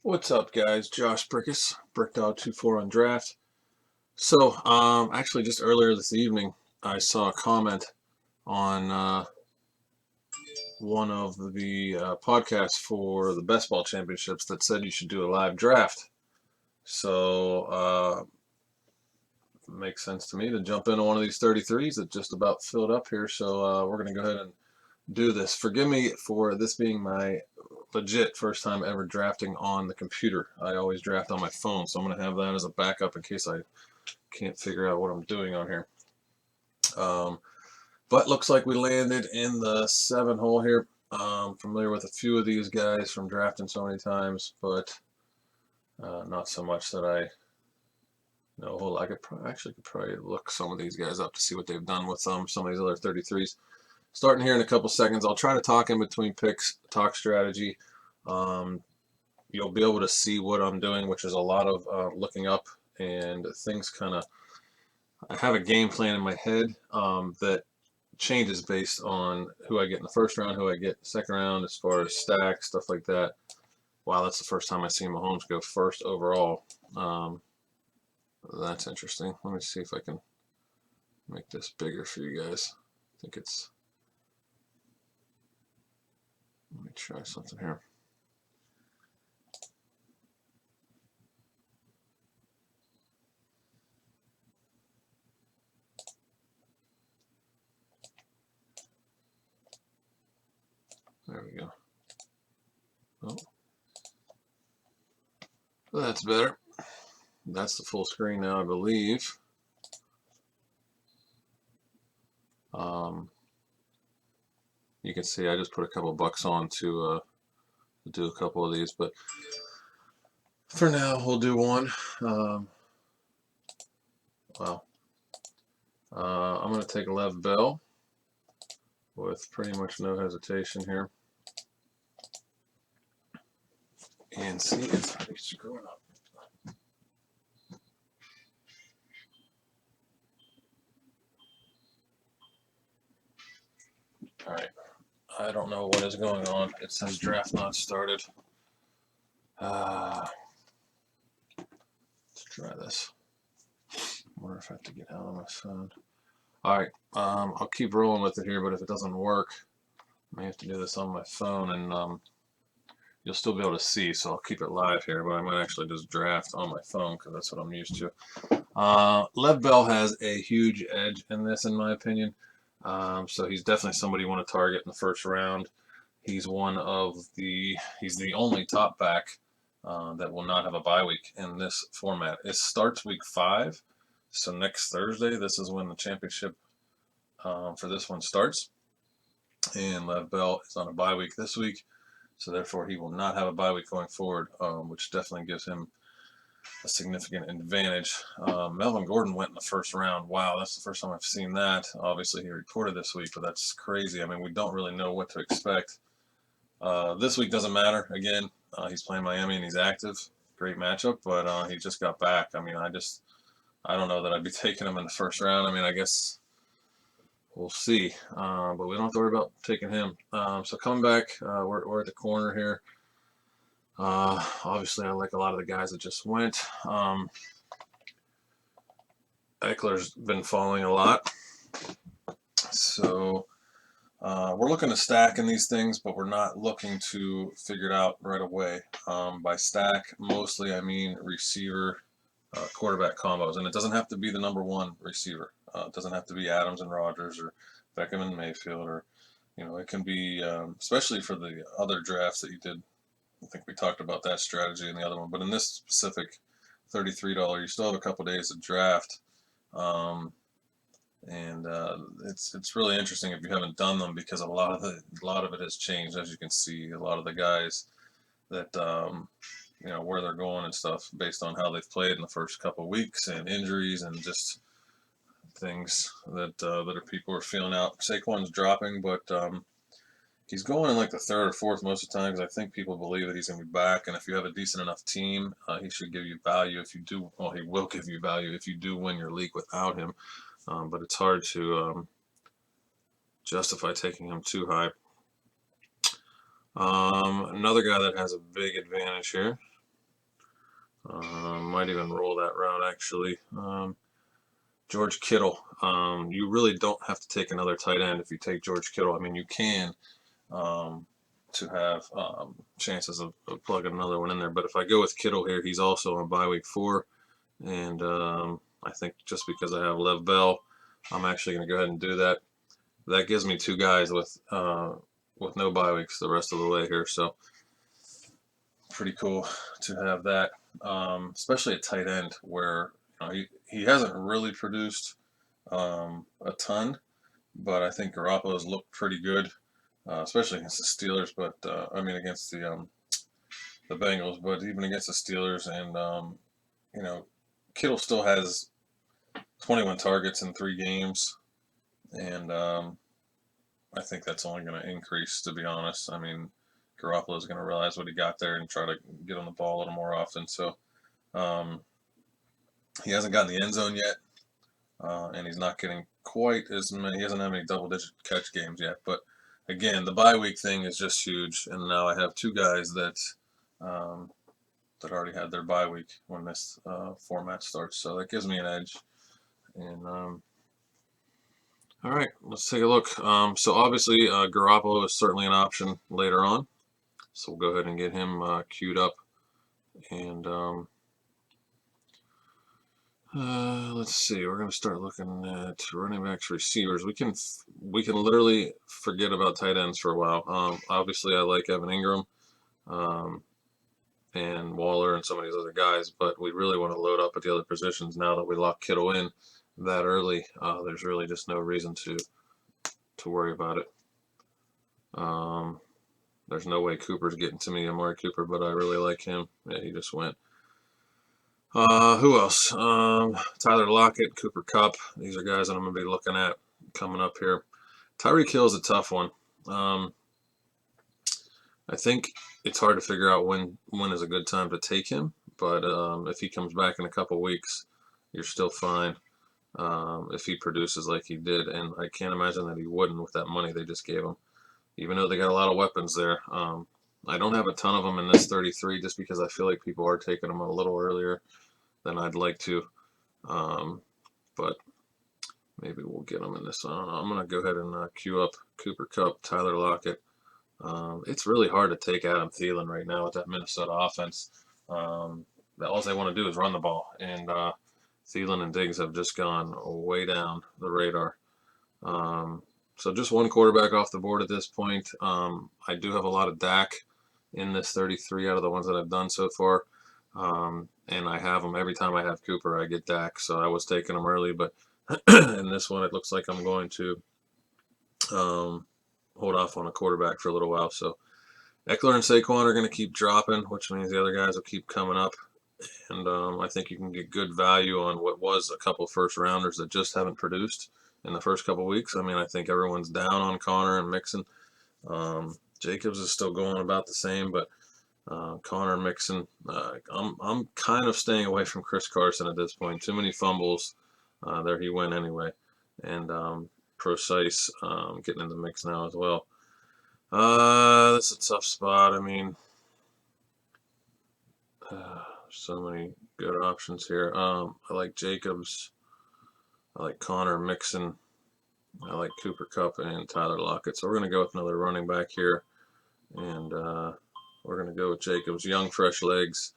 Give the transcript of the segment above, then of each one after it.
What's up, guys? Josh Brikis, BRIKDOG24 on draft. So, actually, just earlier this evening, I saw a comment on one of the podcasts for the best ball championships that said you should do a live draft. So, it makes sense to me to jump into one of these 33s that just about filled up here. So, we're going to go ahead and do this. Forgive me for this being my legit first time ever drafting on the computer. I always draft on my phone, so I'm going to have that as a backup in case I can't figure out what I'm doing on here. Um, but looks like we landed in the 7 hole here. Familiar with a few of these guys from drafting so many times, but not so much that I know a whole lot. I could probably look some of these guys up to see what they've done with some of these other 33s. Starting here in a couple seconds. I'll try to talk in between picks, talk strategy. Um, you'll be able to see what I'm doing, which is a lot of looking up and things kind of. I have a game plan in my head that changes based on who I get in the first round, who I get in the second round, as far as stacks, stuff like that. Wow, that's the first time I've seen Mahomes go first overall. Um, that's interesting. Let me see if I can make this bigger for you guys. I think it's. Let me try something here. There we go. Oh, that's better. That's the full screen now, I believe. Um, you can see I just put a couple bucks on to do a couple of these, but for now we'll do one. Wow. I'm going to take Lev Bell with pretty much no hesitation here and see if I screw it up. All right. I don't know what is going on. It says draft not started. Let's try this. I wonder if I have to get out on my phone. All right. I'll keep rolling with it here, but if it doesn't work, I may have to do this on my phone, and you'll still be able to see, so I'll keep it live here, but I might actually just draft on my phone because that's what I'm used to. Lev Bell has a huge edge in this, in my opinion. So he's definitely somebody you want to target in the first round. He's he's the only top back that will not have a bye week in this format. It starts week 5, so next Thursday, this is when the championship for this one starts. And Lev Bell is on a bye week this week, so therefore he will not have a bye week going forward, which definitely gives him a significant advantage. Melvin Gordon went in the first round. Wow, that's the first time I've seen that. Obviously, he reported this week, but that's crazy. I mean, we don't really know what to expect. This week doesn't matter. Again, he's playing Miami and he's active. Great matchup, but he just got back. I mean, I don't know that I'd be taking him in the first round. I mean, I guess we'll see. But we don't have to worry about taking him. So coming back, we're at the corner here. Obviously, I like a lot of the guys that just went. Eckler's been falling a lot. So we're looking to stack in these things, but we're not looking to figure it out right away. By stack, mostly I mean receiver quarterback combos. And it doesn't have to be the number one receiver. It doesn't have to be Adams and Rodgers or Beckham and Mayfield, or, it can be, especially for the other drafts that you did. I think we talked about that strategy in the other one. But in this specific $33, you still have a couple days to draft. Um, and it's really interesting if you haven't done them, because a lot of it has changed. As you can see, a lot of the guys that where they're going and stuff based on how they've played in the first couple of weeks and injuries and just things that people are feeling out. Saquon's dropping, but he's going in like the third or fourth most of the time, because I think people believe that he's going to be back. And if you have a decent enough team, he should give you value if you do. Well, he will give you value if you do win your league without him. But it's hard to justify taking him too high. Another guy that has a big advantage here Might even roll that route actually. George Kittle. You really don't have to take another tight end if you take George Kittle. I mean, you can to have chances of plugging another one in there. But if I go with Kittle here, he's also on bye week 4. And I think just because I have Lev Bell, I'm actually going to go ahead and do that. That gives me 2 guys with no bye weeks the rest of the way here. So pretty cool to have that, especially at tight end where he hasn't really produced a ton, but I think Garoppolo's looked pretty good, especially against the Steelers. But I mean against the Bengals, but even against the Steelers, and you know, Kittle still has 21 targets in 3 games, and I think that's only going to increase. To be honest, I mean, Garoppolo is going to realize what he got there and try to get on the ball a little more often. So um, he hasn't gotten the end zone yet. And he's not getting quite as many. He doesn't have any double-digit catch games yet. But again, the bye week thing is just huge. And now I have 2 guys um, that already had their bye week when this format starts. So that gives me an edge. And all right, let's take a look. So obviously, Garoppolo is certainly an option later on. So we'll go ahead and get him queued up. And let's see. We're going to start looking at running backs, receivers. We can literally forget about tight ends for a while. Obviously, I like Evan Ingram and Waller and some of these other guys, but we really want to load up at the other positions now that we lock Kittle in that early. There's really just no reason to worry about it. There's no way Cooper's getting to me, Amari Cooper, but I really like him. Yeah, he just went. Who else? Tyler Lockett, Cooper Kupp. These are guys that I'm going to be looking at coming up here. Tyreek Hill is a tough one. I think it's hard to figure out when is a good time to take him, but if he comes back in a couple weeks, you're still fine if he produces like he did, and I can't imagine that he wouldn't with that money they just gave him, even though they got a lot of weapons there. I don't have a ton of them in this 33 just because I feel like people are taking them a little earlier than I'd like to, but maybe we'll get them in this. I don't know. I'm going to go ahead and queue up Cooper Kupp, Tyler Lockett. It's really hard to take Adam Thielen right now with that Minnesota offense. All they want to do is run the ball, and Thielen and Diggs have just gone way down the radar. So just one quarterback off the board at this point. I do have a lot of Dak in this 33 out of the ones that I've done so far. And I have them every time I have Cooper, I get Dak. So I was taking them early, but in this one, it looks like I'm going to hold off on a quarterback for a little while. So Eckler and Saquon are going to keep dropping, which means the other guys will keep coming up. And I think you can get good value on what was a couple first rounders that just haven't produced in the first couple weeks. I mean, I think everyone's down on Connor and Mixon. Jacobs is still going about the same, but Connor and Mixon, I'm kind of staying away from Chris Carson at this point. Too many fumbles. There he went anyway. And Precise getting in the mix now as well. That's a tough spot. I mean, so many good options here. I like Jacobs. I like Connor Mixon. I like Cooper Kupp and Tyler Lockett. So we're going to go with another running back here. And we're going to go with Jacobs. Young, fresh legs.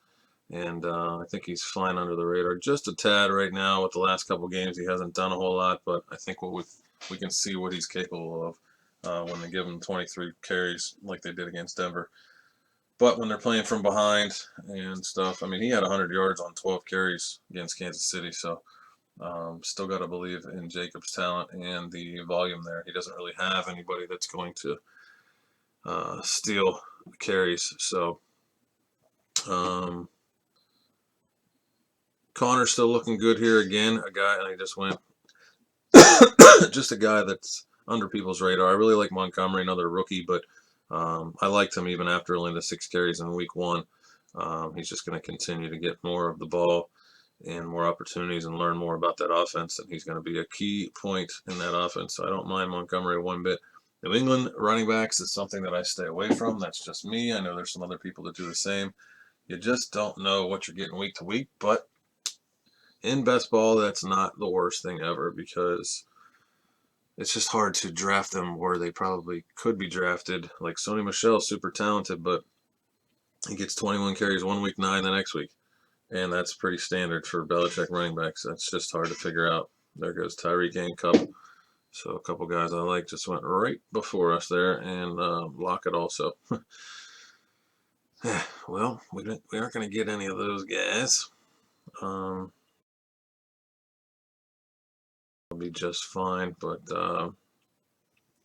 And I think he's flying under the radar just a tad right now. With the last couple games, he hasn't done a whole lot. But I think we can see what he's capable of when they give him 23 carries like they did against Denver. But when they're playing from behind and stuff, I mean, he had 100 yards on 12 carries against Kansas City. So still got to believe in Jacobs' talent and the volume there. He doesn't really have anybody that's going to steal carries. So Connor's still looking good here again. A guy, and I just went, just a guy that's under people's radar. I really like Montgomery, another rookie, but I liked him even after only the 6 carries in week 1. He's just going to continue to get more of the ball and more opportunities and learn more about that offense, and he's going to be a key point in that offense. So I don't mind Montgomery one bit. New England running backs is something that I stay away from. That's just me. I know there's some other people that do the same. You just don't know what you're getting week to week. But in best ball, that's not the worst thing ever, because it's just hard to draft them where they probably could be drafted. Like Sony Michel's super talented, but he gets 21 carries one week, 9 the next week. And that's pretty standard for Belichick running backs. That's just hard to figure out. There goes Tyreek and Cup. So a couple guys I like just went right before us there, and Lockett also. Well, we aren't going to get any of those guys. It'll be just fine, but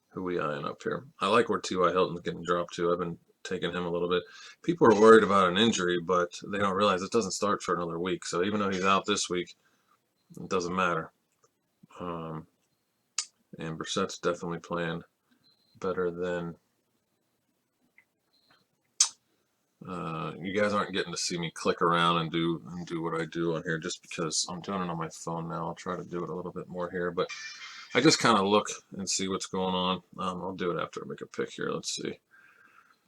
who we eyeing up here? I like where T.Y. Hilton's getting dropped to. I've been taking him a little bit. People are worried about an injury, but they don't realize it doesn't start for another week. So even though he's out this week, it doesn't matter. And Brissett's definitely playing better than you guys aren't getting to see me click around and do what I do on here, just because I'm doing it on my phone now. I'll try to do it a little bit more here, but I just kind of look and see what's going on. I'll do it after I make a pick here. Let's see.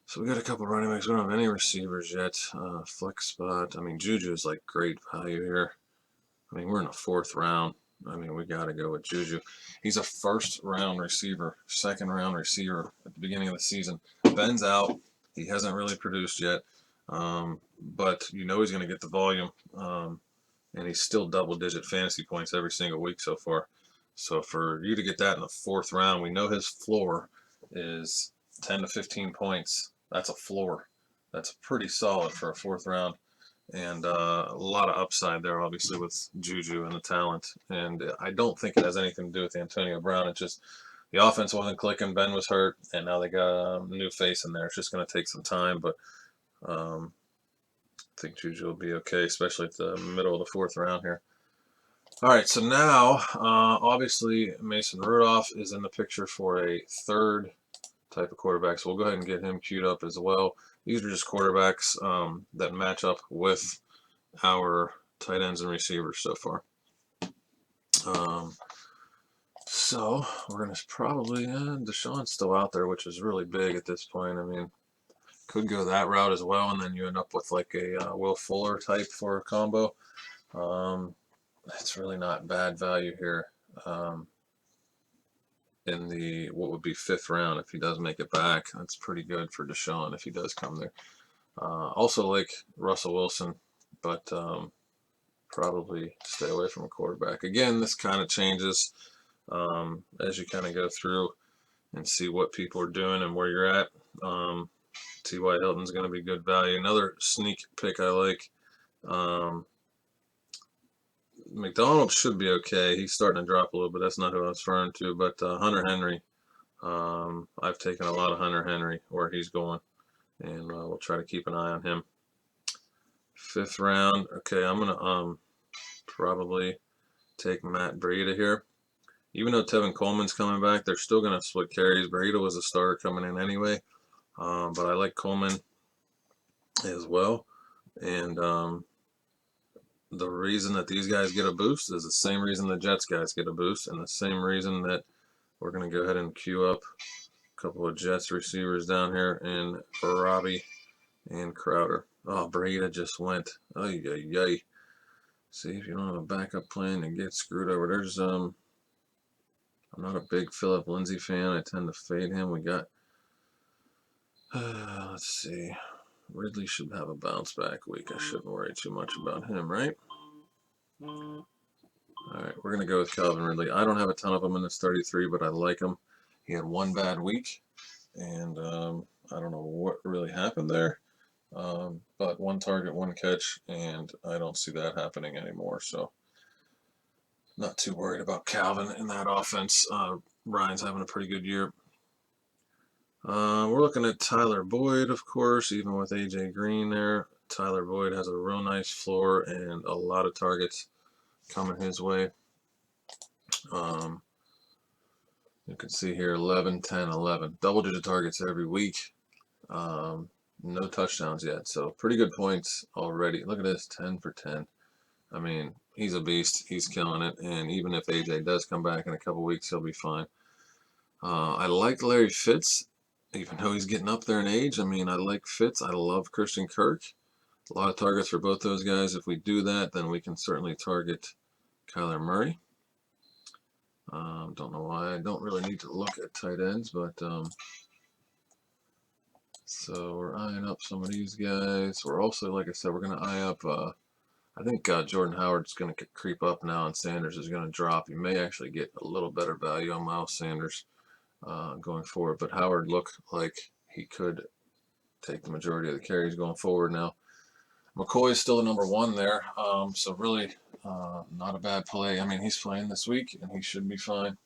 So we got a couple running backs. We don't have any receivers yet. Flex spot. I mean, Juju is like great value here. I mean, we're in the 4th round. I mean, we got to go with Juju. He's a 1st round receiver, 2nd round receiver at the beginning of the season. Ben's out. He hasn't really produced yet, but you know he's going to get the volume, and he's still double-digit fantasy points every single week so far. So for you to get that in the 4th round, we know his floor is 10 to 15 points. That's a floor. That's pretty solid for a 4th round. And a lot of upside there, obviously, with Juju and the talent. And I don't think it has anything to do with Antonio Brown. It's just the offense wasn't clicking. Ben was hurt, and now they got a new face in there. It's just going to take some time, but I think Juju will be okay, especially at the middle of the 4th round here. All right, so now, obviously, Mason Rudolph is in the picture for a 3rd type of quarterback, so we'll go ahead and get him queued up as well. These are just quarterbacks that match up with our tight ends and receivers so far. So we're going to probably, Deshaun's still out there, which is really big at this point. I mean, could go that route as well, and then you end up with like a Will Fuller type for a combo. That's really not bad value here. In the what would be 5th round if he does make it back. That's pretty good for Deshaun if he does come there. Also like Russell Wilson, but probably stay away from a quarterback. Again, this kind of changes as you kind of go through and see what people are doing and where you're at. T.Y. Hilton's going to be good value. Another sneak pick I like. McDonald should be okay. He's starting to drop a little bit. That's not who I was referring to, but Hunter Henry. I've taken a lot of Hunter Henry where he's going, and we'll try to keep an eye on him. 5th round. Okay, I'm going to probably take Matt Breida here. Even though Tevin Coleman's coming back, they're still going to split carries. Breida was a starter coming in anyway, but I like Coleman as well. And the reason that these guys get a boost is the same reason the Jets guys get a boost, and the same reason that we're going to go ahead and queue up a couple of Jets receivers down here in Robbie and Crowder. Oh, Breida just went. Ay, ay, ay. See, if you don't have a backup plan, you get screwed over. There's I'm not a big Philip Lindsay fan. I tend to fade him. We got let's see. Ridley should have a bounce back week. I shouldn't worry too much about him, right? All right, we're going to go with Calvin Ridley. I don't have a ton of him in this 33, but I like him. He had one bad week, and I don't know what really happened there. But 1 target, 1 catch, and I don't see that happening anymore. So not too worried about Calvin in that offense. Ryan's having a pretty good year. We're looking at Tyler Boyd, of course, even with AJ Green there. Tyler Boyd has a real nice floor and a lot of targets coming his way. You can see here 11, 10, 11. Double-digit targets every week. No touchdowns yet, so pretty good points already. Look at this, 10 for 10. I mean, he's a beast. He's killing it, and even if AJ does come back in a couple weeks, he'll be fine. I like Larry Fitz, even though he's getting up there in age. I mean, I like Fitz. I love Christian Kirk. A lot of targets for both those guys. If we do that, then we can certainly target Kyler Murray. Don't know why. I don't really need to look at tight ends, but so we're eyeing up some of these guys. We're also, like I said, we're going to eye up. I think Jordan Howard's going to creep up now, and Sanders is going to drop. You may actually get a little better value on Miles Sanders going forward, but Howard looked like he could take the majority of the carries going forward now. McCoy is still the number one there, so really not a bad play. I mean, he's playing this week, and he should be fine.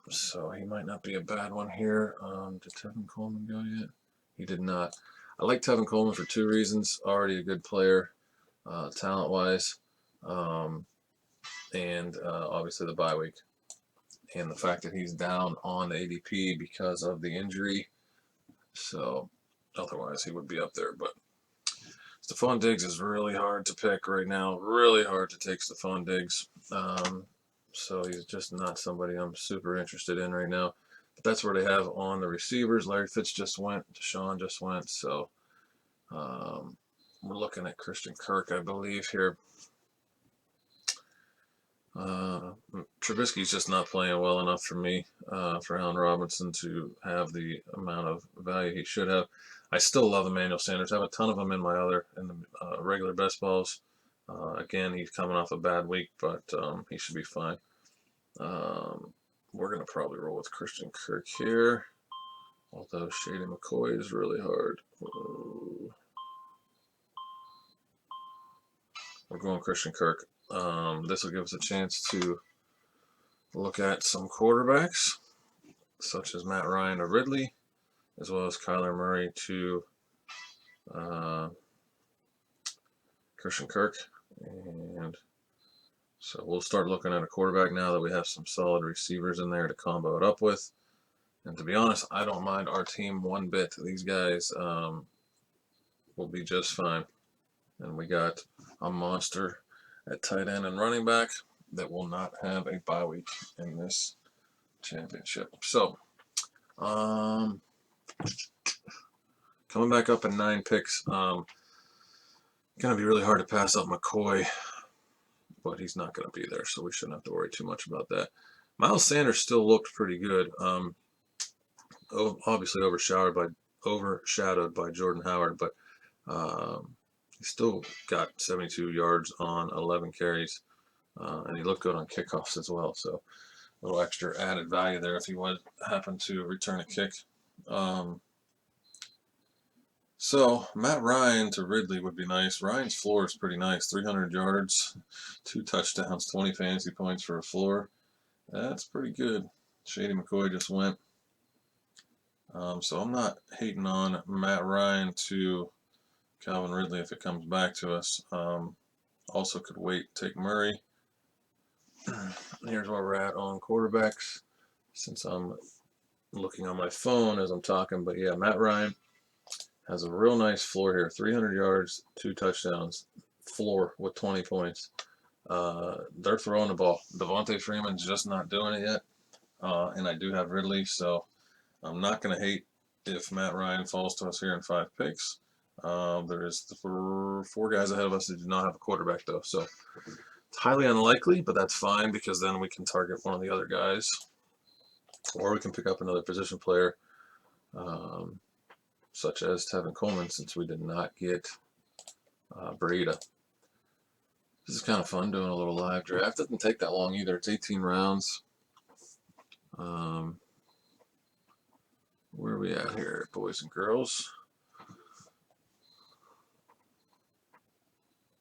So he might not be a bad one here. Did Tevin Coleman go yet? He did not. I like Tevin Coleman for two reasons. Already a good player, talent-wise, and obviously the bye week. And the fact that he's down on the ADP because of the injury. So otherwise he would be up there, but Stephon Diggs is really hard to pick right now. Really hard to take Stephon Diggs. So he's just not somebody I'm super interested in right now. But that's where they have on the receivers. Larry Fitz just went. Deshaun just went. So we're looking at Christian Kirk, I believe, here. Trubisky's just not playing well enough for me, for Allen Robinson to have the amount of value he should have. I still love Emmanuel Sanders. I have a ton of them in the regular best balls. Again, he's coming off a bad week, but he should be fine. We're going to probably roll with Christian Kirk here, although Shady McCoy is really hard. Whoa. We're going Christian Kirk. This will give us a chance to look at some quarterbacks, such as Matt Ryan or Ridley, as well as Kyler Murray to Christian Kirk. And so we'll start looking at a quarterback now that we have some solid receivers in there to combo it up with. And to be honest, I don't mind our team one bit. These guys will be just fine. And we got a monster at tight end and running back that will not have a bye week in this championship. So, coming back up in 9 picks, going to be really hard to pass up McCoy, but he's not going to be there, so we shouldn't have to worry too much about that. Miles Sanders still looked pretty good. Obviously overshadowed by Jordan Howard, but he still got 72 yards on 11 carries, and he looked good on kickoffs as well. So a little extra added value there if he would happen to return a kick. So Matt Ryan to Ridley would be nice. Ryan's floor is pretty nice. 300 yards, 2 touchdowns, 20 fantasy points for a floor. That's pretty good. Shady McCoy just went. So I'm not hating on Matt Ryan to Calvin Ridley if it comes back to us. Also could wait, take Murray. Here's where we're at on quarterbacks, since I'm looking on my phone as I'm talking. But yeah, Matt Ryan has a real nice floor here. 300 yards, 2 touchdowns, floor with 20 points. They're throwing the ball. Devontae Freeman's just not doing it yet. And I do have Ridley, so I'm not going to hate if Matt Ryan falls to us here in 5 picks. There is 4 guys ahead of us that do not have a quarterback, though. So it's highly unlikely, but that's fine because then we can target one of the other guys. Or we can pick up another position player, such as Tevin Coleman, since we did not get Breida. This is kind of fun doing a little live draft. It doesn't take that long either. It's 18 rounds. Where are we at here, boys and girls?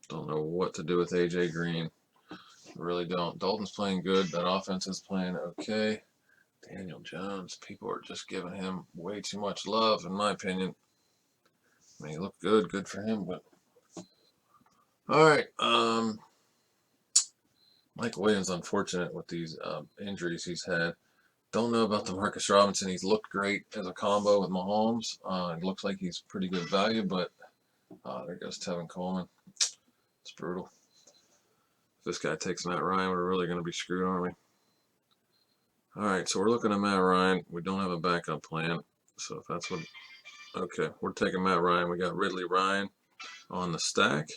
Don't know what to do with AJ Green. Really don't. Dalton's playing good. That offense is playing okay. Daniel Jones, people are just giving him way too much love, in my opinion. I mean, he looked good. Good for him, but all right. Mike Williams, unfortunate with these injuries he's had. Don't know about the Marcus Robinson. He's looked great as a combo with Mahomes. It looks like he's pretty good value, but there goes Tevin Coleman. It's brutal. If this guy takes Matt Ryan, we're really going to be screwed, aren't we? All right, so we're looking at Matt Ryan. We don't have a backup plan, so if that's what... Okay, we're taking Matt Ryan. We got Ridley Ryan. on the stack,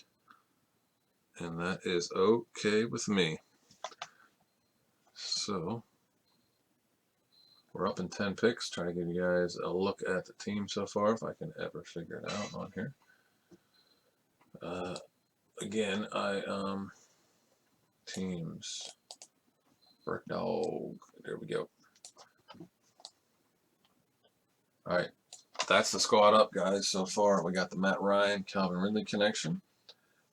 and that is okay with me. So we're up in 10 picks. Trying to give you guys a look at the team so far, if I can ever figure it out on here. Again, teams, BRIKDOG. There we go. All right, that's the squad up, guys. So far, we got the Matt Ryan, Calvin Ridley connection.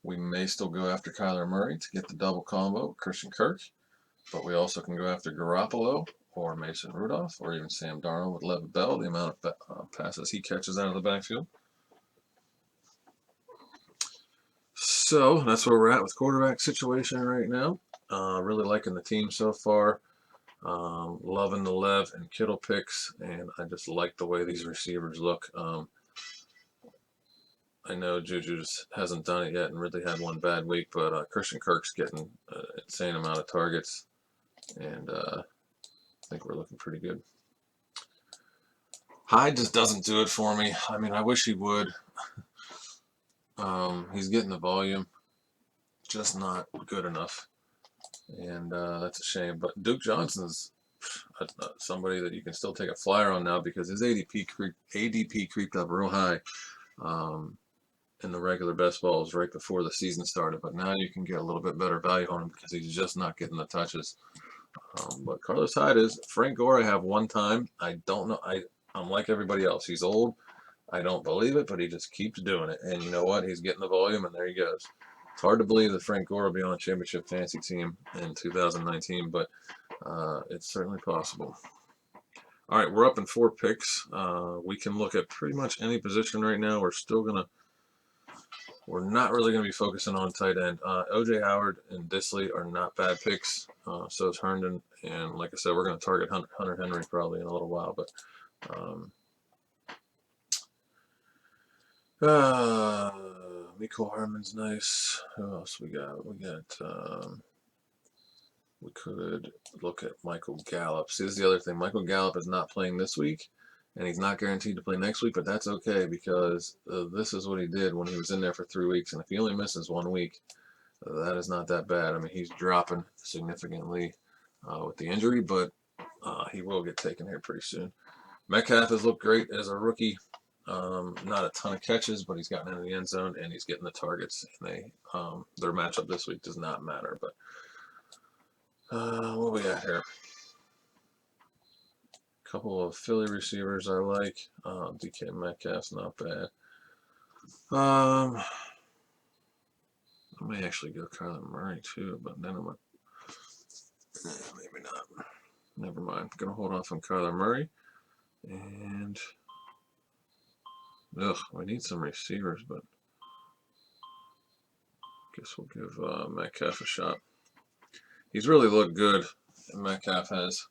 We may still go after Kyler Murray to get the double combo, Christian Kirk, but we also can go after Garoppolo or Mason Rudolph or even Sam Darnold with Le'Veon Bell, the amount of passes he catches out of the backfield. So that's where we're at with quarterback situation right now. Really liking the team so far. Loving the Lev and Kittle picks, and I just like the way these receivers look. I know Juju just hasn't done it yet and really had one bad week, but Christian Kirk's getting an insane amount of targets, and I think we're looking pretty good. Hyde just doesn't do it for me. I mean, I wish he would. He's getting the volume, just not good enough, and that's a shame. But Duke Johnson's somebody that you can still take a flyer on now because his ADP creeped up real high in the regular best balls right before the season started. But now you can get a little bit better value on him because he's just not getting the touches. But Carlos Hyde is. Frank Gore I have one time. I don't know. I'm like everybody else. He's old. I don't believe it, but he just keeps doing it. And you know what? He's getting the volume, and there he goes. It's hard to believe that Frank Gore will be on a championship fantasy team in 2019, but it's certainly possible. All right, we're up in 4 picks. We can look at pretty much any position right now. We're not really gonna be focusing on tight end. OJ Howard and Disley are not bad picks. So is Herndon, and like I said, we're gonna target Hunter Henry probably in a little while, but. Mecole Hardman's nice. Who else we got? We could look at Michael Gallup. See, this is the other thing. Michael Gallup is not playing this week, and he's not guaranteed to play next week, but that's okay because this is what he did when he was in there for 3 weeks, and if he only misses 1 week, that is not that bad. I mean, he's dropping significantly with the injury, but he will get taken here pretty soon. Metcalf has looked great as a rookie. Not a ton of catches, but he's gotten into the end zone and he's getting the targets. And their matchup this week does not matter. But what we got here? A couple of Philly receivers I like. DK Metcalf's not bad. I may actually go Kyler Murray too, but then maybe not. Never mind. I'm gonna hold off on Kyler Murray, and we need some receivers, but guess we'll give Metcalf a shot. He's really looked good, Metcalf has.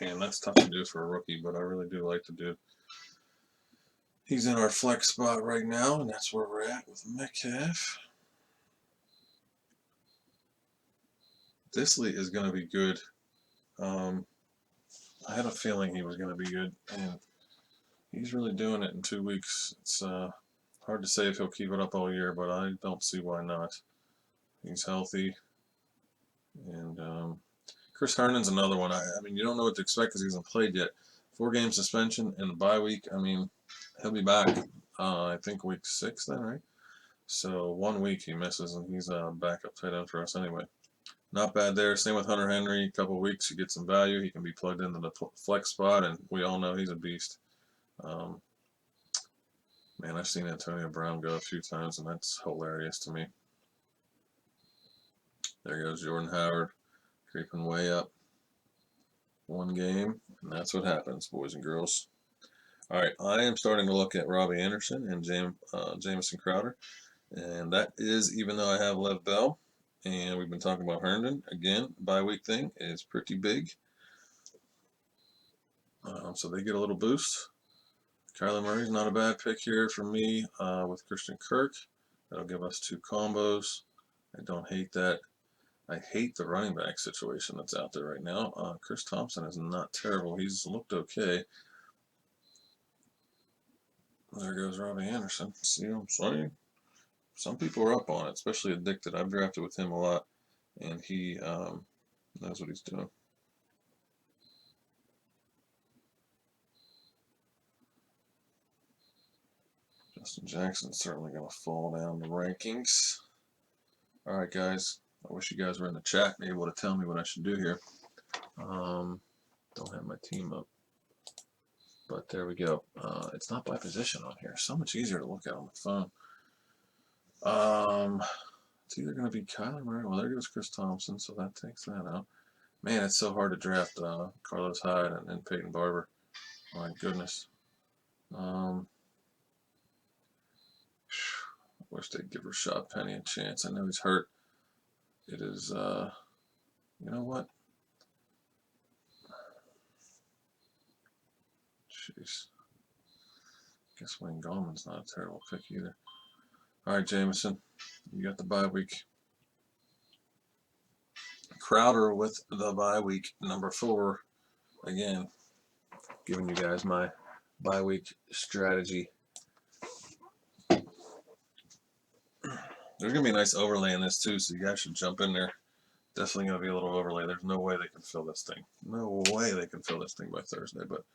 And that's tough to do for a rookie, but I really do like to do. He's in our flex spot right now, and that's where we're at with Metcalf. Disley is going to be good. I had a feeling he was going to be good, and he's really doing it in 2 weeks. It's hard to say if he'll keep it up all year, but I don't see why not. He's healthy, and Chris Herndon's another one. I mean, you don't know what to expect because he hasn't played yet. 4-game suspension and a bye week. I mean, he'll be back. I think week 6 then, right? So 1 week he misses, and he's a backup tight end for us anyway. Not bad there. Same with Hunter Henry. A couple weeks, you get some value. He can be plugged into the flex spot, and we all know he's a beast. Man, I've seen Antonio Brown go a few times, and that's hilarious to me. There goes Jordan Howard, creeping way up. 1 game, and that's what happens, boys and girls. All right, I am starting to look at Robbie Anderson and Jamison Crowder, and that is even though I have Lev Bell, and we've been talking about Herndon. Again, bye week thing is pretty big, so they get a little boost. Kyler Murray's not a bad pick here for me with Christian Kirk. That'll give us 2 combos. I don't hate that. I hate the running back situation that's out there right now. Chris Thompson is not terrible. He's looked okay. There goes Robbie Anderson. See what I'm saying? Some people are up on it, especially Addicted. I've drafted with him a lot, and he knows what he's doing. Justin Jackson's certainly going to fall down the rankings. All right, guys. I wish you guys were in the chat and able to tell me what I should do here. Don't have my team up, but there we go. It's not by position on here. So much easier to look at on the phone. It's either going to be Kyler Murray. Well, there goes Chris Thompson, so that takes that out. Man, it's so hard to draft Carlos Hyde and Peyton Barber. My goodness. I wish they'd give Rashad Penny a chance. I know he's hurt. It is, you know what? Jeez. Guess Wayne Gallman's not a terrible pick either. All right, Jameson, you got the bye week. Crowder with the bye week, number 4. Again, giving you guys my bye week strategy. There's going to be a nice overlay in this too, so you guys should jump in there. Definitely going to be a little overlay. There's no way they can fill this thing. No way they can fill this thing by Thursday, but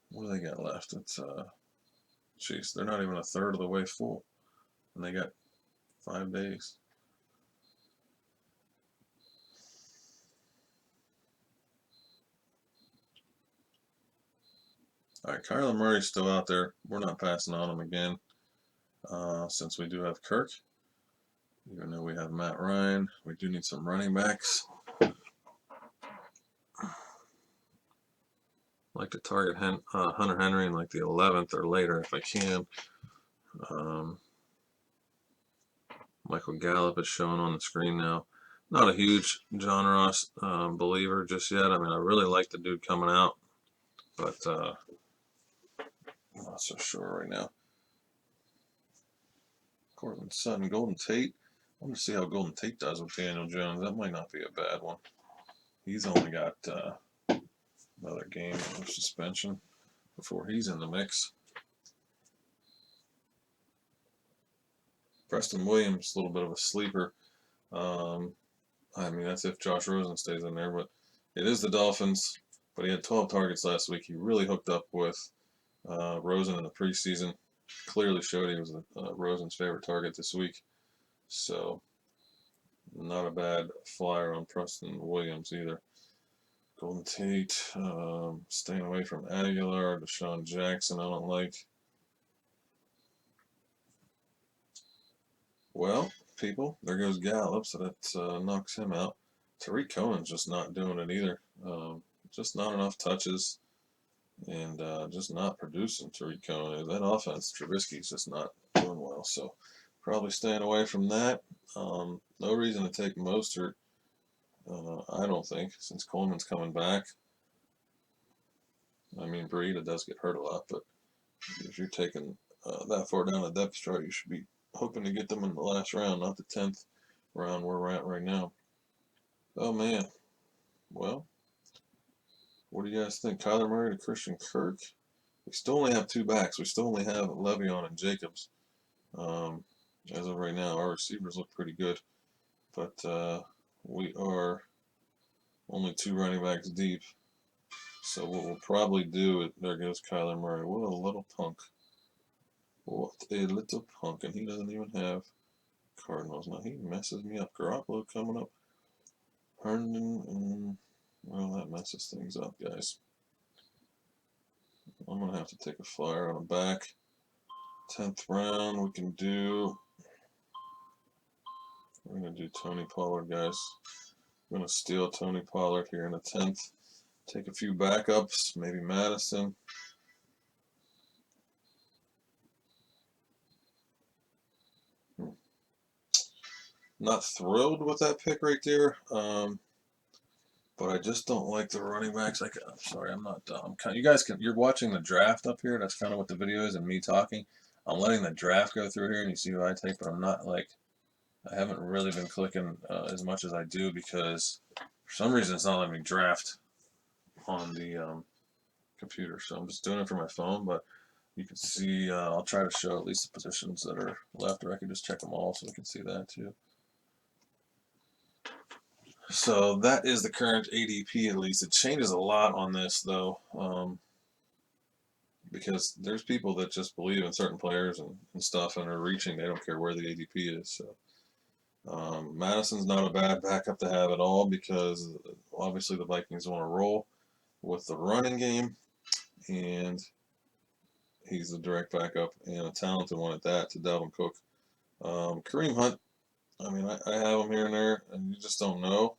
what do they got left? It's, jeez, they're not even a third of the way full, and they got 5 days. All right, Kyler Murray's still out there. We're not passing on him again, since we do have Kirk. Even though we have Matt Ryan, we do need some running backs. I like to target Hunter Henry in like the 11th or later if I can. Michael Gallup is showing on the screen now. Not a huge John Ross believer just yet. I mean, I really like the dude coming out, but I'm not so sure right now. Cortland Sutton, Golden Tate. I want to see how Golden Tate does with Daniel Jones. That might not be a bad one. He's only got another game of suspension before he's in the mix. Preston Williams, a little bit of a sleeper. I mean, that's if Josh Rosen stays in there, but it is the Dolphins. But he had 12 targets last week. He really hooked up with Rosen in the preseason. Clearly showed he was Rosen's favorite target this week. So, not a bad flyer on Preston Williams either. Golden Tate, staying away from Aguilar. Deshaun Jackson, I don't like. Well, people, there goes Gallup, so that knocks him out. Tariq Cohen's just not doing it either. Just not enough touches, and just not producing Tariq Cohen. That offense, Trubisky's just not doing well, so probably staying away from that. No reason to take Mostert, I don't think, since Coleman's coming back. I mean, Breida does get hurt a lot, but if you're taking that far down the depth chart, you should be hoping to get them in the last round, not the 10th round where we're at right now. Oh, man. Well, what do you guys think? Kyler Murray to Christian Kirk? We still only have 2 backs. We still only have Le'Veon and Jacobs. As of right now, our receivers look pretty good. But we are only 2 running backs deep. So what we'll probably do, there goes Kyler Murray. What a little punk. What a little punk. And he doesn't even have Cardinals. Now he messes me up. Garoppolo coming up. Herndon, well, that messes things up, guys. I'm going to have to take a flyer on the back. 10th round, we can do. We're going to do Tony Pollard, guys. We're going to steal Tony Pollard here in the 10th. Take a few backups, maybe Madison. Not thrilled with that pick right there. But I just don't like the running backs. I'm sorry, I'm not. You guys you're watching the draft up here. That's kind of what the video is, and me talking. I'm letting the draft go through here, and you see who I take. But I'm not like, I haven't really been clicking as much as I do because for some reason it's not letting me draft on the computer. So I'm just doing it for my phone. But you can see, I'll try to show at least the positions that are left, or I can just check them all so we can see that too. So that is the current ADP at least. It changes a lot on this though, because there's people that just believe in certain players and stuff and are reaching. They don't care where the ADP is. So Madison's not a bad backup to have at all because obviously the Vikings want to roll with the running game, and he's a direct backup and a talented one at that to Dalvin Cook. Kareem Hunt, I mean, I have him here and there, and you just don't know.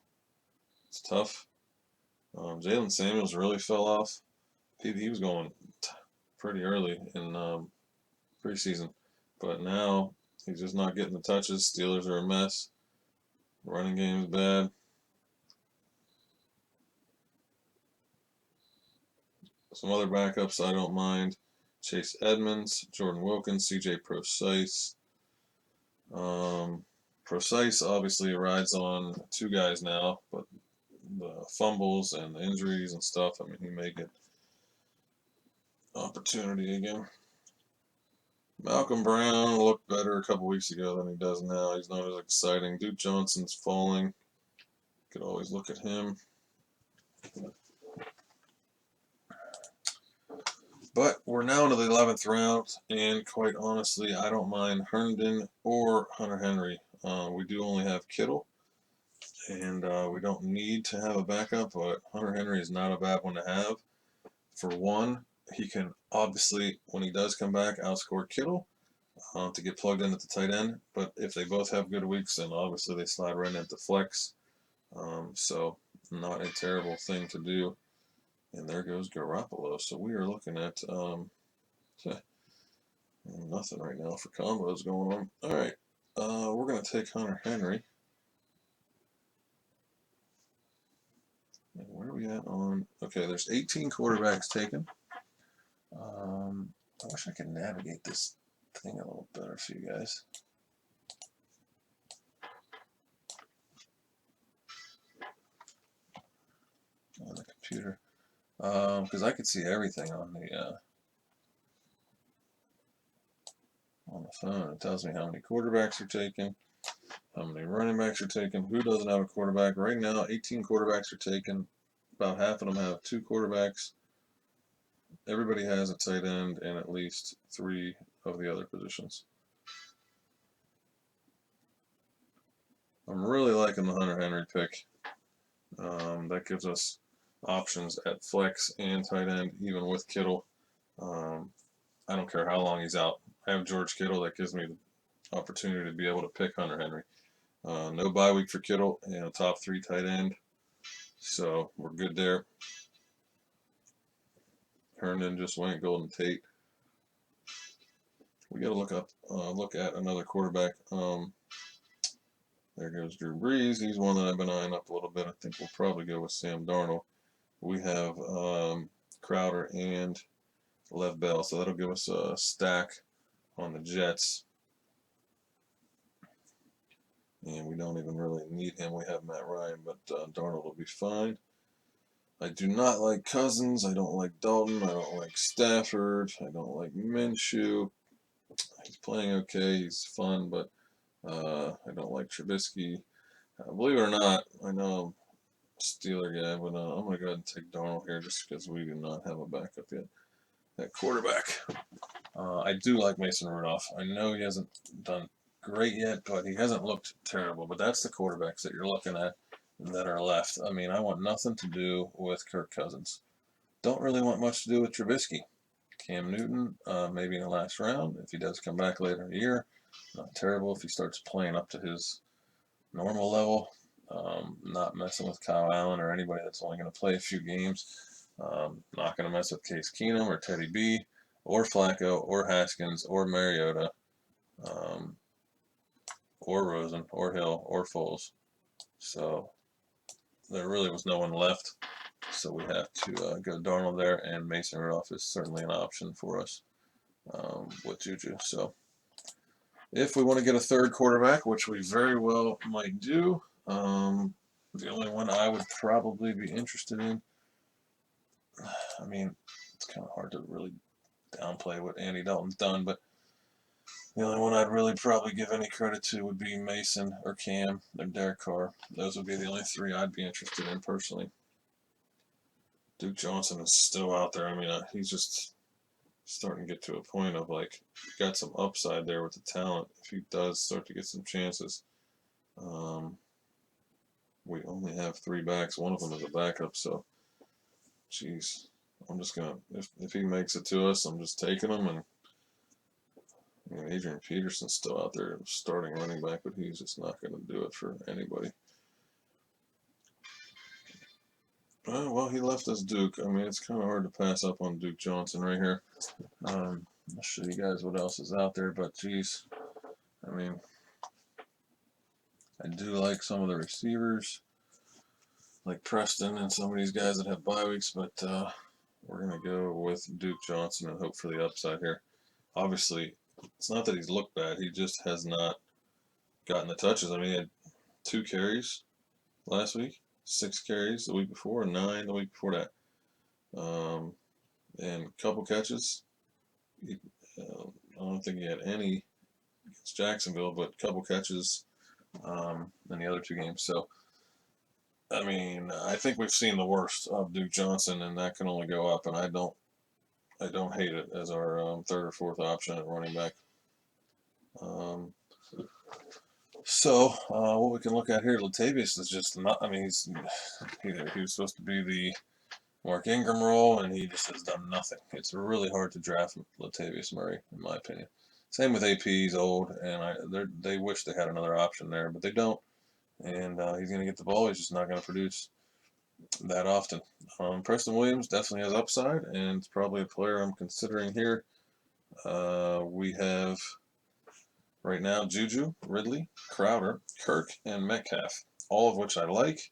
It's tough. Jalen Samuels really fell off. He was going pretty early in preseason, but now he's just not getting the touches. Steelers are a mess. Running game is bad. Some other backups I don't mind. Chase Edmonds, Jordan Wilkins, CJ Procise. Procise obviously rides on two guys now, but the fumbles and the injuries and stuff, I mean, he may get opportunity again. Malcolm Brown looked better a couple weeks ago than he does now. He's not as exciting. Duke Johnson's falling. Could always look at him. But we're now into the 11th round, and quite honestly, I don't mind Herndon or Hunter Henry. We do only have Kittle, and we don't need to have a backup, but Hunter Henry is not a bad one to have. For one, he can obviously, when he does come back, outscore Kittle to get plugged in at the tight end. But if they both have good weeks, then obviously they slide right into flex. So not a terrible thing to do. And there goes Garoppolo. So we are looking at nothing right now for combos going on. All right, we're going to take Hunter Henry. And where are we at on? Okay, there's 18 quarterbacks taken. I wish I could navigate this thing a little better for you guys. On the computer. Because I could see everything on the phone. It tells me how many quarterbacks are taken, how many running backs are taken, who doesn't have a quarterback. Right now, 18 quarterbacks are taken. About half of them have 2 quarterbacks. Everybody has a tight end and at least 3 of the other positions. I'm really liking the Hunter Henry pick. That gives us options at flex and tight end, even with Kittle. I don't care how long he's out. I have George Kittle. That gives me the opportunity to be able to pick Hunter Henry. No bye week for Kittle and a top 3 tight end. So we're good there. Herndon just went Golden Tate. We got to look at another quarterback. There goes Drew Brees. He's one that I've been eyeing up a little bit. I think we'll probably go with Sam Darnold. We have Crowder and Lev Bell, so that'll give us a stack on the Jets. And we don't even really need him. We have Matt Ryan, but Darnold will be fine. I do not like Cousins. I don't like Dalton. I don't like Stafford. I don't like Minshew. He's playing okay. He's fun, but I don't like Trubisky. Believe it or not, I know I'm a Steeler guy, but I'm going to go ahead and take Darnold here just because we do not have a backup yet at quarterback. I do like Mason Rudolph. I know he hasn't done great yet, but he hasn't looked terrible. But that's the quarterbacks that you're looking at that are left. I mean, I want nothing to do with Kirk Cousins. Don't really want much to do with Trubisky. Cam Newton, maybe in the last round, if he does come back later in the year. Not terrible if he starts playing up to his normal level. Not messing with Kyle Allen or anybody that's only going to play a few games. Not going to mess with Case Keenum or Teddy B or Flacco or Haskins or Mariota or Rosen or Hill or Foles. So there really was no one left. So we have to go Darnold there, and Mason Rudolph is certainly an option for us with Juju. So if we want to get a third quarterback, which we very well might do, the only one I would probably be interested in, I mean, it's kind of hard to really downplay what Andy Dalton's done, but the only one I'd really probably give any credit to would be Mason or Cam or Derek Carr. Those would be the only three I'd be interested in personally. Duke Johnson is still out there. I mean, he's just starting to get to a point of like, got some upside there with the talent. If he does start to get some chances, we only have 3 backs. One of them is a backup, so, geez, I'm just gonna, if he makes it to us, I'm just taking him. And I mean, Adrian Peterson's still out there starting running back, but he's just not going to do it for anybody. Well, he left us Duke. I mean, it's kind of hard to pass up on Duke Johnson right here. I'll show you guys what else is out there, but geez, I mean, I do like some of the receivers, like Preston and some of these guys that have bye weeks, but we're going to go with Duke Johnson and hope for the upside here. Obviously, it's not that he's looked bad. He just has not gotten the touches. I mean, he had 2 carries last week, 6 carries the week before, 9 the week before that. And a couple catches. I don't think he had any against Jacksonville, but a couple catches in the other 2 games. So, I mean, I think we've seen the worst of Duke Johnson, and that can only go up. And I don't hate it as our 3rd or 4th option at running back. So what we can look at here, Latavius is just not. I mean, he was supposed to be the Mark Ingram role, and he just has done nothing. It's really hard to draft Latavius Murray, in my opinion. Same with AP. He's old, and they wish they had another option there, but they don't. And he's going to get the ball. He's just not going to produce that often. Preston Williams definitely has upside, and it's probably a player I'm considering here. We have right now Juju, Ridley, Crowder, Kirk, and Metcalf, all of which I like.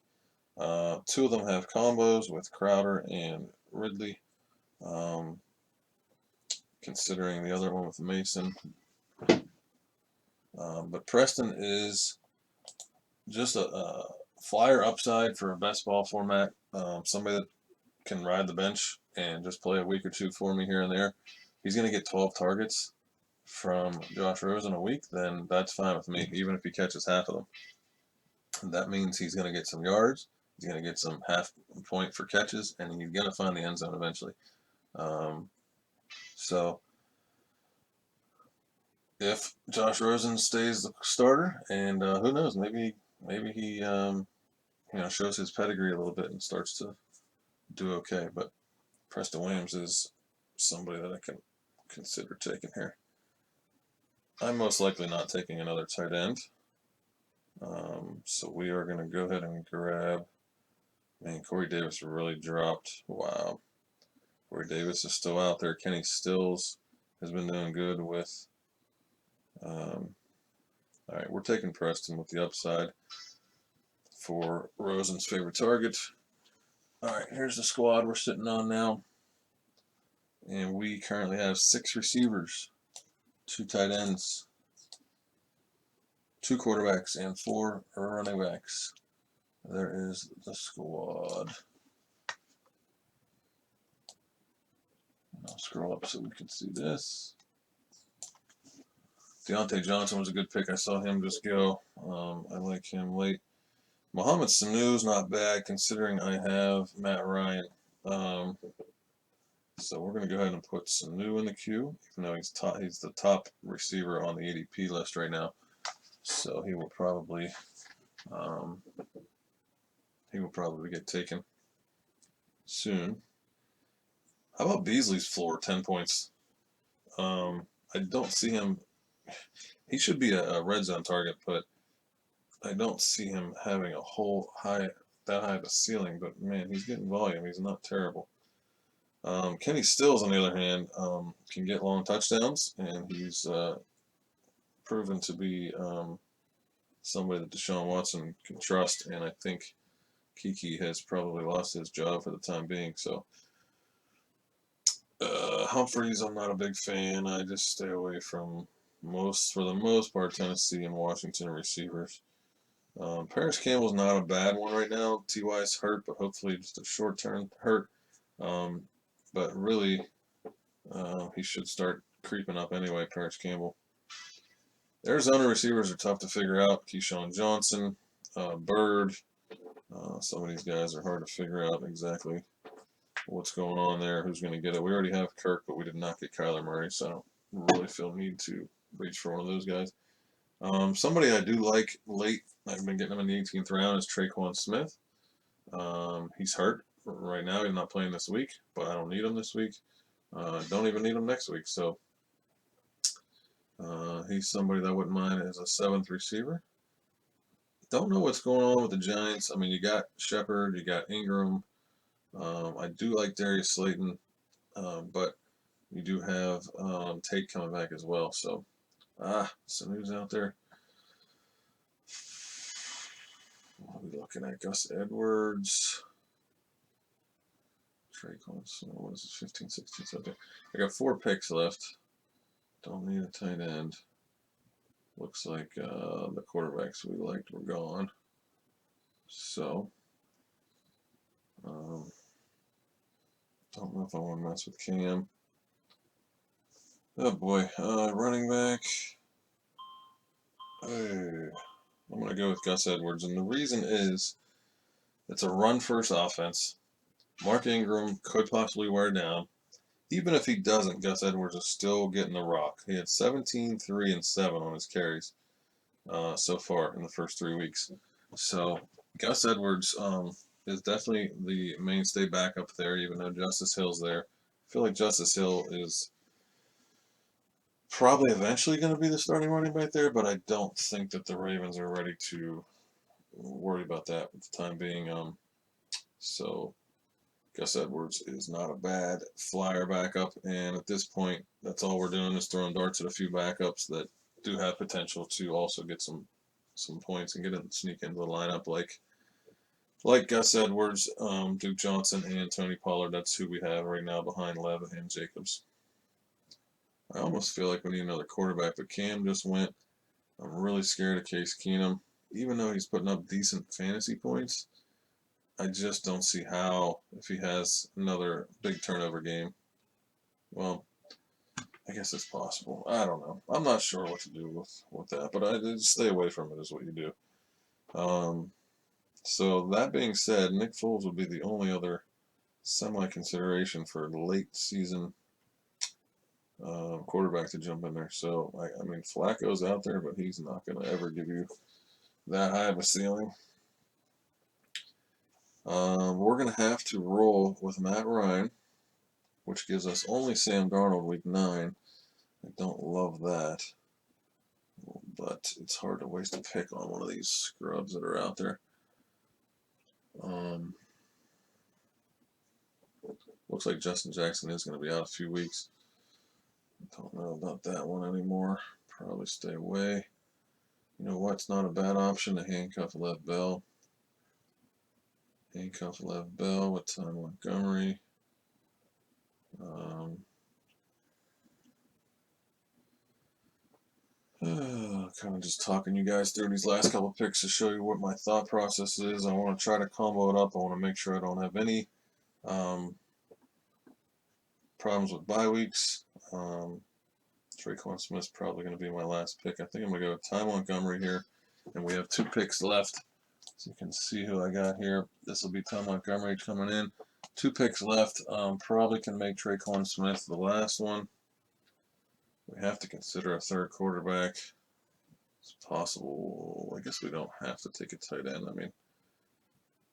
2 of them have combos with Crowder and Ridley. Considering the other one with Mason. But Preston is just a flyer upside for a best ball format. Somebody that can ride the bench and just play a week or 2 for me here and there. He's going to get 12 targets from Josh Rosen a week, then that's fine with me, even if he catches half of them. That means he's going to get some yards, he's going to get some half point for catches, and he's going to find the end zone eventually. So if Josh Rosen stays the starter, and who knows, maybe he shows his pedigree a little bit and starts to do okay. But Preston Williams is somebody that I can consider taking here. I'm most likely not taking another tight end. So we are going to go ahead and grab. Man, Corey Davis really dropped. Wow. Corey Davis is still out there. Kenny Stills has been doing good with. All right, we're taking Preston with the upside for Rosen's favorite target. All right, here's the squad we're sitting on now. And we currently have 6 receivers, 2 tight ends, 2 quarterbacks, and 4 running backs. There is the squad. I'll scroll up so we can see this. Deontay Johnson was a good pick. I saw him just go. I like him late. Mohamed Sanu's not bad considering I have Matt Ryan. So we're going to go ahead and put Sanu in the queue, even though he's the top receiver on the ADP list right now. So he will probably get taken soon. How about Beasley's floor, 10 points? I don't see him. He should be a red zone target, but I don't see him having a that high of a ceiling. But man, he's getting volume. He's not terrible. Kenny Stills, on the other hand, can get long touchdowns, and he's proven to be somebody that Deshaun Watson can trust. And I think Kiki has probably lost his job for the time being. So Humphreys, I'm not a big fan. I just stay away from for the most part, Tennessee and Washington receivers. Paris Campbell's not a bad one right now. T.Y.'s hurt, but hopefully just a short-term hurt. But really, He should start creeping up anyway, Paris Campbell. Arizona receivers are tough to figure out. Keyshawn Johnson, Bird. Some of these guys are hard to figure out exactly what's going on there, who's going to get it. We already have Kirk, but we did not get Kyler Murray, so I don't really feel need to reach for one of those guys. Somebody I do like late, I've been getting him in the 18th round, is Traquan Smith. He's hurt right now. He's not playing this week, but I don't need him this week. Don't even need him next week, so he's somebody that I wouldn't mind as a 7th receiver. Don't know what's going on with the Giants. I mean, you got Shepard, you got Ingram. I do like Darius Slayton, but you do have Tate coming back as well. So, some news out there. What are we looking at? Gus Edwards. Traquan, what is it, 15, 16, 17. I got 4 picks left. Don't need a tight end. Looks like the quarterbacks we liked were gone. So, don't know if I want to mess with Cam. Oh boy, running back. I'm going to go with Gus Edwards, and the reason is it's a run-first offense. Mark Ingram could possibly wear down. Even if he doesn't, Gus Edwards is still getting the rock. He had 17, 3, and 7 on his carries so far in the first 3 weeks. So Gus Edwards is definitely the mainstay backup there, even though Justice Hill's there. I feel like Justice Hill is probably eventually going to be the starting running back there, but I don't think that the Ravens are ready to worry about that at the time being. So Gus Edwards is not a bad flyer backup, and at this point, that's all we're doing is throwing darts at a few backups that do have potential to also get some points and sneak into the lineup like Gus Edwards, Duke Johnson, and Tony Pollard. That's who we have right now behind Lev and Jacobs. I almost feel like we need another quarterback, but Cam just went. I'm really scared of Case Keenum. Even though he's putting up decent fantasy points, I just don't see how, if he has another big turnover game. Well, I guess it's possible. I don't know. I'm not sure what to do with that, but I just stay away from it is what you do. So that being said, Nick Foles would be the only other semi-consideration for late season quarterback to jump in there. So, I mean, Flacco's out there, but he's not going to ever give you that high of a ceiling. We're going to have to roll with Matt Ryan, which gives us only Sam Darnold week 9. I don't love that, but it's hard to waste a pick on one of these scrubs that are out there. Looks like Justin Jackson is going to be out a few weeks. Don't know about that one anymore. Probably stay away. You know what's not a bad option? To handcuff Lev Bell. Handcuff Lev Bell with Ty Montgomery. Kind of just talking you guys through these last couple picks to show you what my thought process is. I want to try to combo it up. I want to make sure I don't have any problems with bye weeks. Traquan Smith's probably going to be my last pick. I think I'm going to go with Ty Montgomery here. And we have 2 picks left. So you can see who I got here. This will be Ty Montgomery coming in. 2 picks left. Probably can make Traquan Smith the last one. We have to consider a 3rd quarterback. It's possible. I guess we don't have to take a tight end. I mean,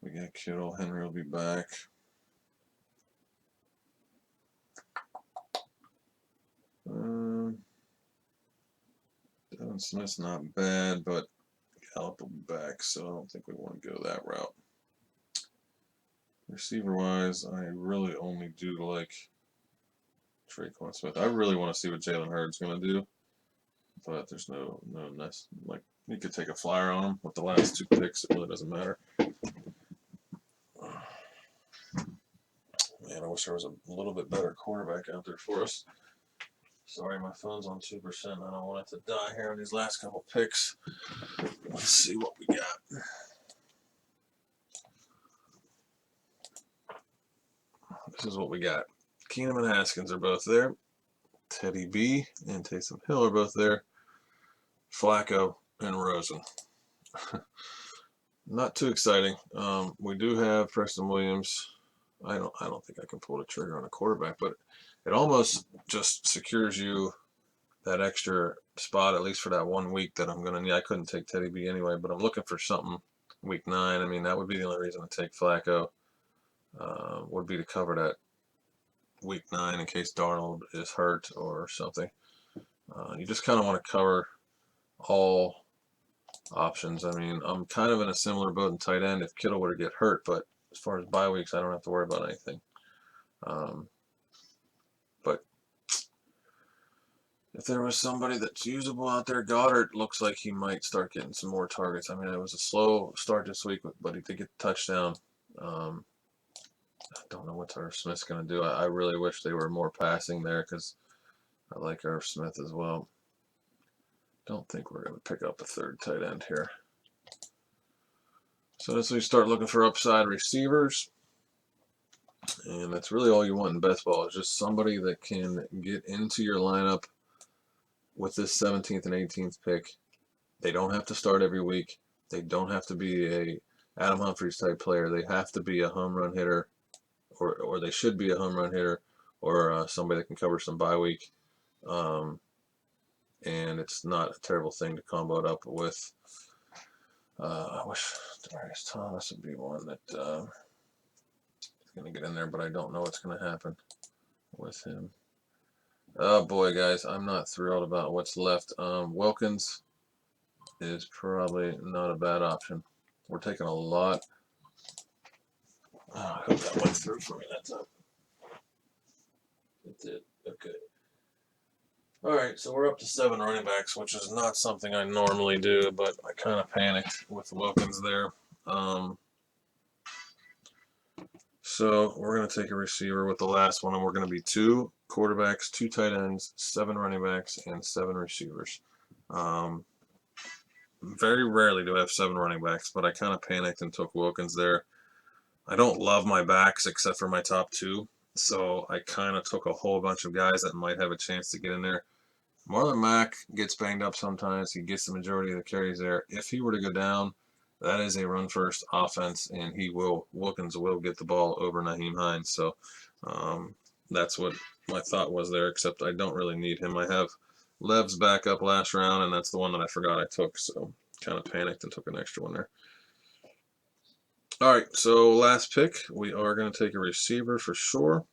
we got Kittle. Henry will be back. Devin Smith's not bad, but Gallup will be back, so I don't think we want to go that route. Receiver-wise, I really only do like Traquan Smith. I really want to see what Jalen Hurd's going to do, but there's no like you could take a flyer on him with the last 2 picks. It really doesn't matter. Man, I wish there was a little bit better quarterback out there for us. Sorry, my phone's on 2%. I don't want it to die here in these last couple picks. Let's see what we got. This is what we got. Keenum and Haskins are both there. Teddy B and Taysom Hill are both there. Flacco and Rosen. Not too exciting. We do have Preston Williams. I don't think I can pull the trigger on a quarterback, but it almost just secures you that extra spot, at least for that 1 week that I'm gonna need. I couldn't take Teddy B anyway, but I'm looking for something week 9. I mean, that would be the only reason to take Flacco. Would be to cover that week 9 in case Darnold is hurt or something. You just kind of want to cover all options. I mean, I'm kind of in a similar boat in tight end if Kittle were to get hurt, but as far as bye weeks, I don't have to worry about anything. But if there was somebody that's usable out there, Goddard looks like he might start getting some more targets. I mean, it was a slow start this week, but he did get the touchdown. I don't know what Irv Smith's going to do. I really wish they were more passing there because I like Irv Smith as well. Don't think we're going to pick up a third tight end here. So as we start looking for upside receivers, and that's really all you want in best ball is just somebody that can get into your lineup with this 17th and 18th pick. They don't have to start every week. They don't have to be a Adam Humphries type player. They have to be a home run hitter, or they should be a home run hitter, or somebody that can cover some bye week. And it's not a terrible thing to combo it up with. I wish Demaryius Thomas would be one that is going to get in there, but I don't know what's going to happen with him. Oh boy, guys, I'm not thrilled about what's left. Wilkins is probably not a bad option. We're taking a lot. Oh, I hope that went through for me that time. It did. Okay. All right, so we're up to 7 running backs, which is not something I normally do, but I kind of panicked with Wilkins there. So we're going to take a receiver with the last one, and we're going to be 2 quarterbacks, 2 tight ends, 7 running backs, and 7 receivers. Very rarely do I have 7 running backs, but I kind of panicked and took Wilkins there. I don't love my backs except for my top 2, so I kind of took a whole bunch of guys that might have a chance to get in there. Marlon Mack gets banged up sometimes. He gets the majority of the carries there. If he were to go down, that is a run-first offense, and Wilkins will get the ball over Nyheim Hines. So that's what my thought was there, except I don't really need him. I have Lev's back up last round, and that's the one that I forgot I took, so kind of panicked and took an extra one there. All right, so last pick, we are going to take a receiver for sure.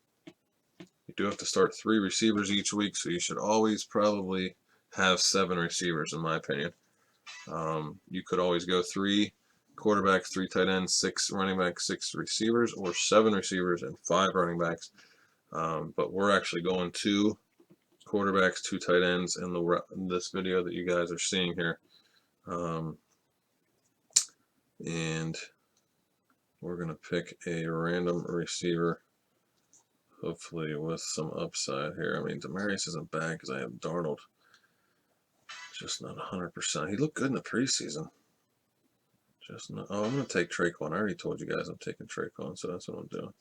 You do have to start 3 receivers each week, so you should always probably have 7 receivers, in my opinion. You could always go 3 quarterbacks, 3 tight ends, 6 running backs, 6 receivers, or 7 receivers and 5 running backs. But we're actually going 2 quarterbacks, 2 tight ends in this video that you guys are seeing here. And we're going to pick a random receiver, hopefully with some upside here. I mean, Demaryius isn't bad because I have Darnold. Just not 100%. He looked good in the preseason. Just not. Oh, I'm going to take Traquan. I already told you guys I'm taking Traquan, so that's what I'm doing.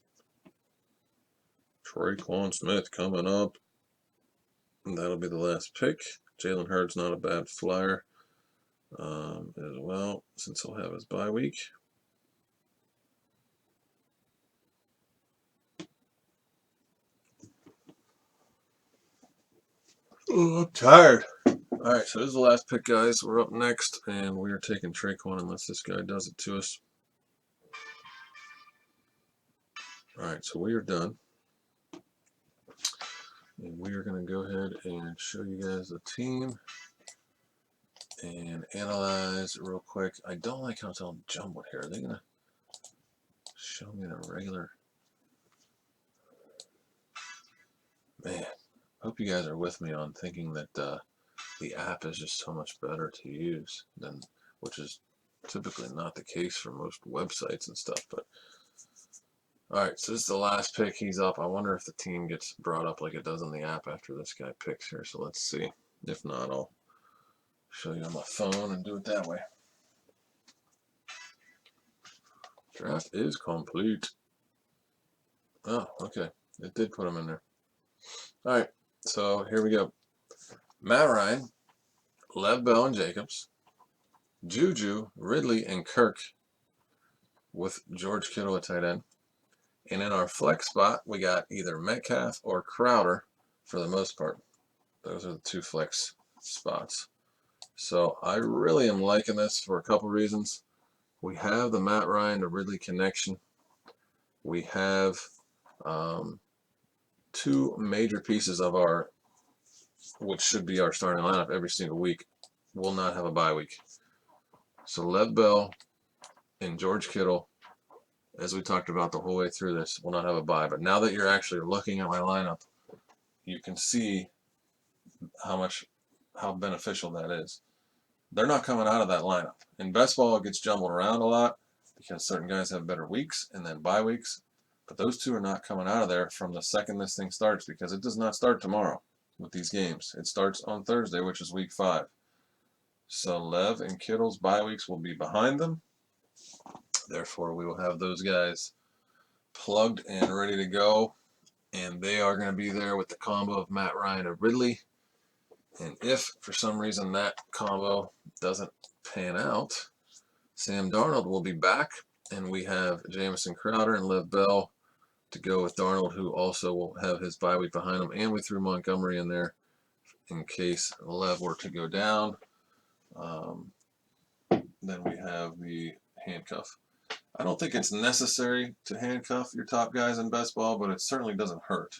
Traquan Smith coming up. And that'll be the last pick. Jalen Hurd's not a bad flyer as well, since he'll have his bye week. Oh, I'm tired. All right, so this is the last pick, guys. We're up next, and we are taking Traquan unless this guy does it to us. All right, so we are done. And we are going to go ahead and show you guys the team and analyze real quick. I don't like how it's all jumbled here. Are they going to show me the regular? Man, I hope you guys are with me on thinking that the app is just so much better to use than, which is typically not the case for most websites and stuff. But all right, so this is the last pick. He's up. I wonder if the team gets brought up like it does on the app after this guy picks here. So let's see. If not, I'll show you on my phone and do it that way. Draft is complete. Oh, okay. It did put him in there. All right. So here we go. Matt Ryan, Lev Bell and Jacobs, Juju, Ridley, and Kirk with George Kittle at tight end. And in our flex spot, we got either Metcalf or Crowder for the most part. Those are the two flex spots. So I really am liking this for a couple reasons. We have the Matt Ryan to Ridley connection. We have two major pieces of our, which should be our starting lineup every single week, will not have a bye week. So Lev Bell and George Kittle, as we talked about the whole way through this, will not have a bye. But now that you're actually looking at my lineup, you can see how beneficial that is. They're not coming out of that lineup. In best ball, it gets jumbled around a lot because certain guys have better weeks and then bye weeks. But those two are not coming out of there from the second this thing starts, because it does not start tomorrow with these games. It starts on Thursday, which is week 5. So Lev and Kittle's bye weeks will be behind them. Therefore, we will have those guys plugged and ready to go. And they are going to be there with the combo of Matt Ryan and Ridley. And if for some reason that combo doesn't pan out, Sam Darnold will be back, and we have Jamison Crowder and Lev Bell to go with Darnold, who also will have his bye week behind him. And we threw Montgomery in there in case Lev were to go down. Then we have the handcuff. I don't think it's necessary to handcuff your top guys in best ball, but it certainly doesn't hurt.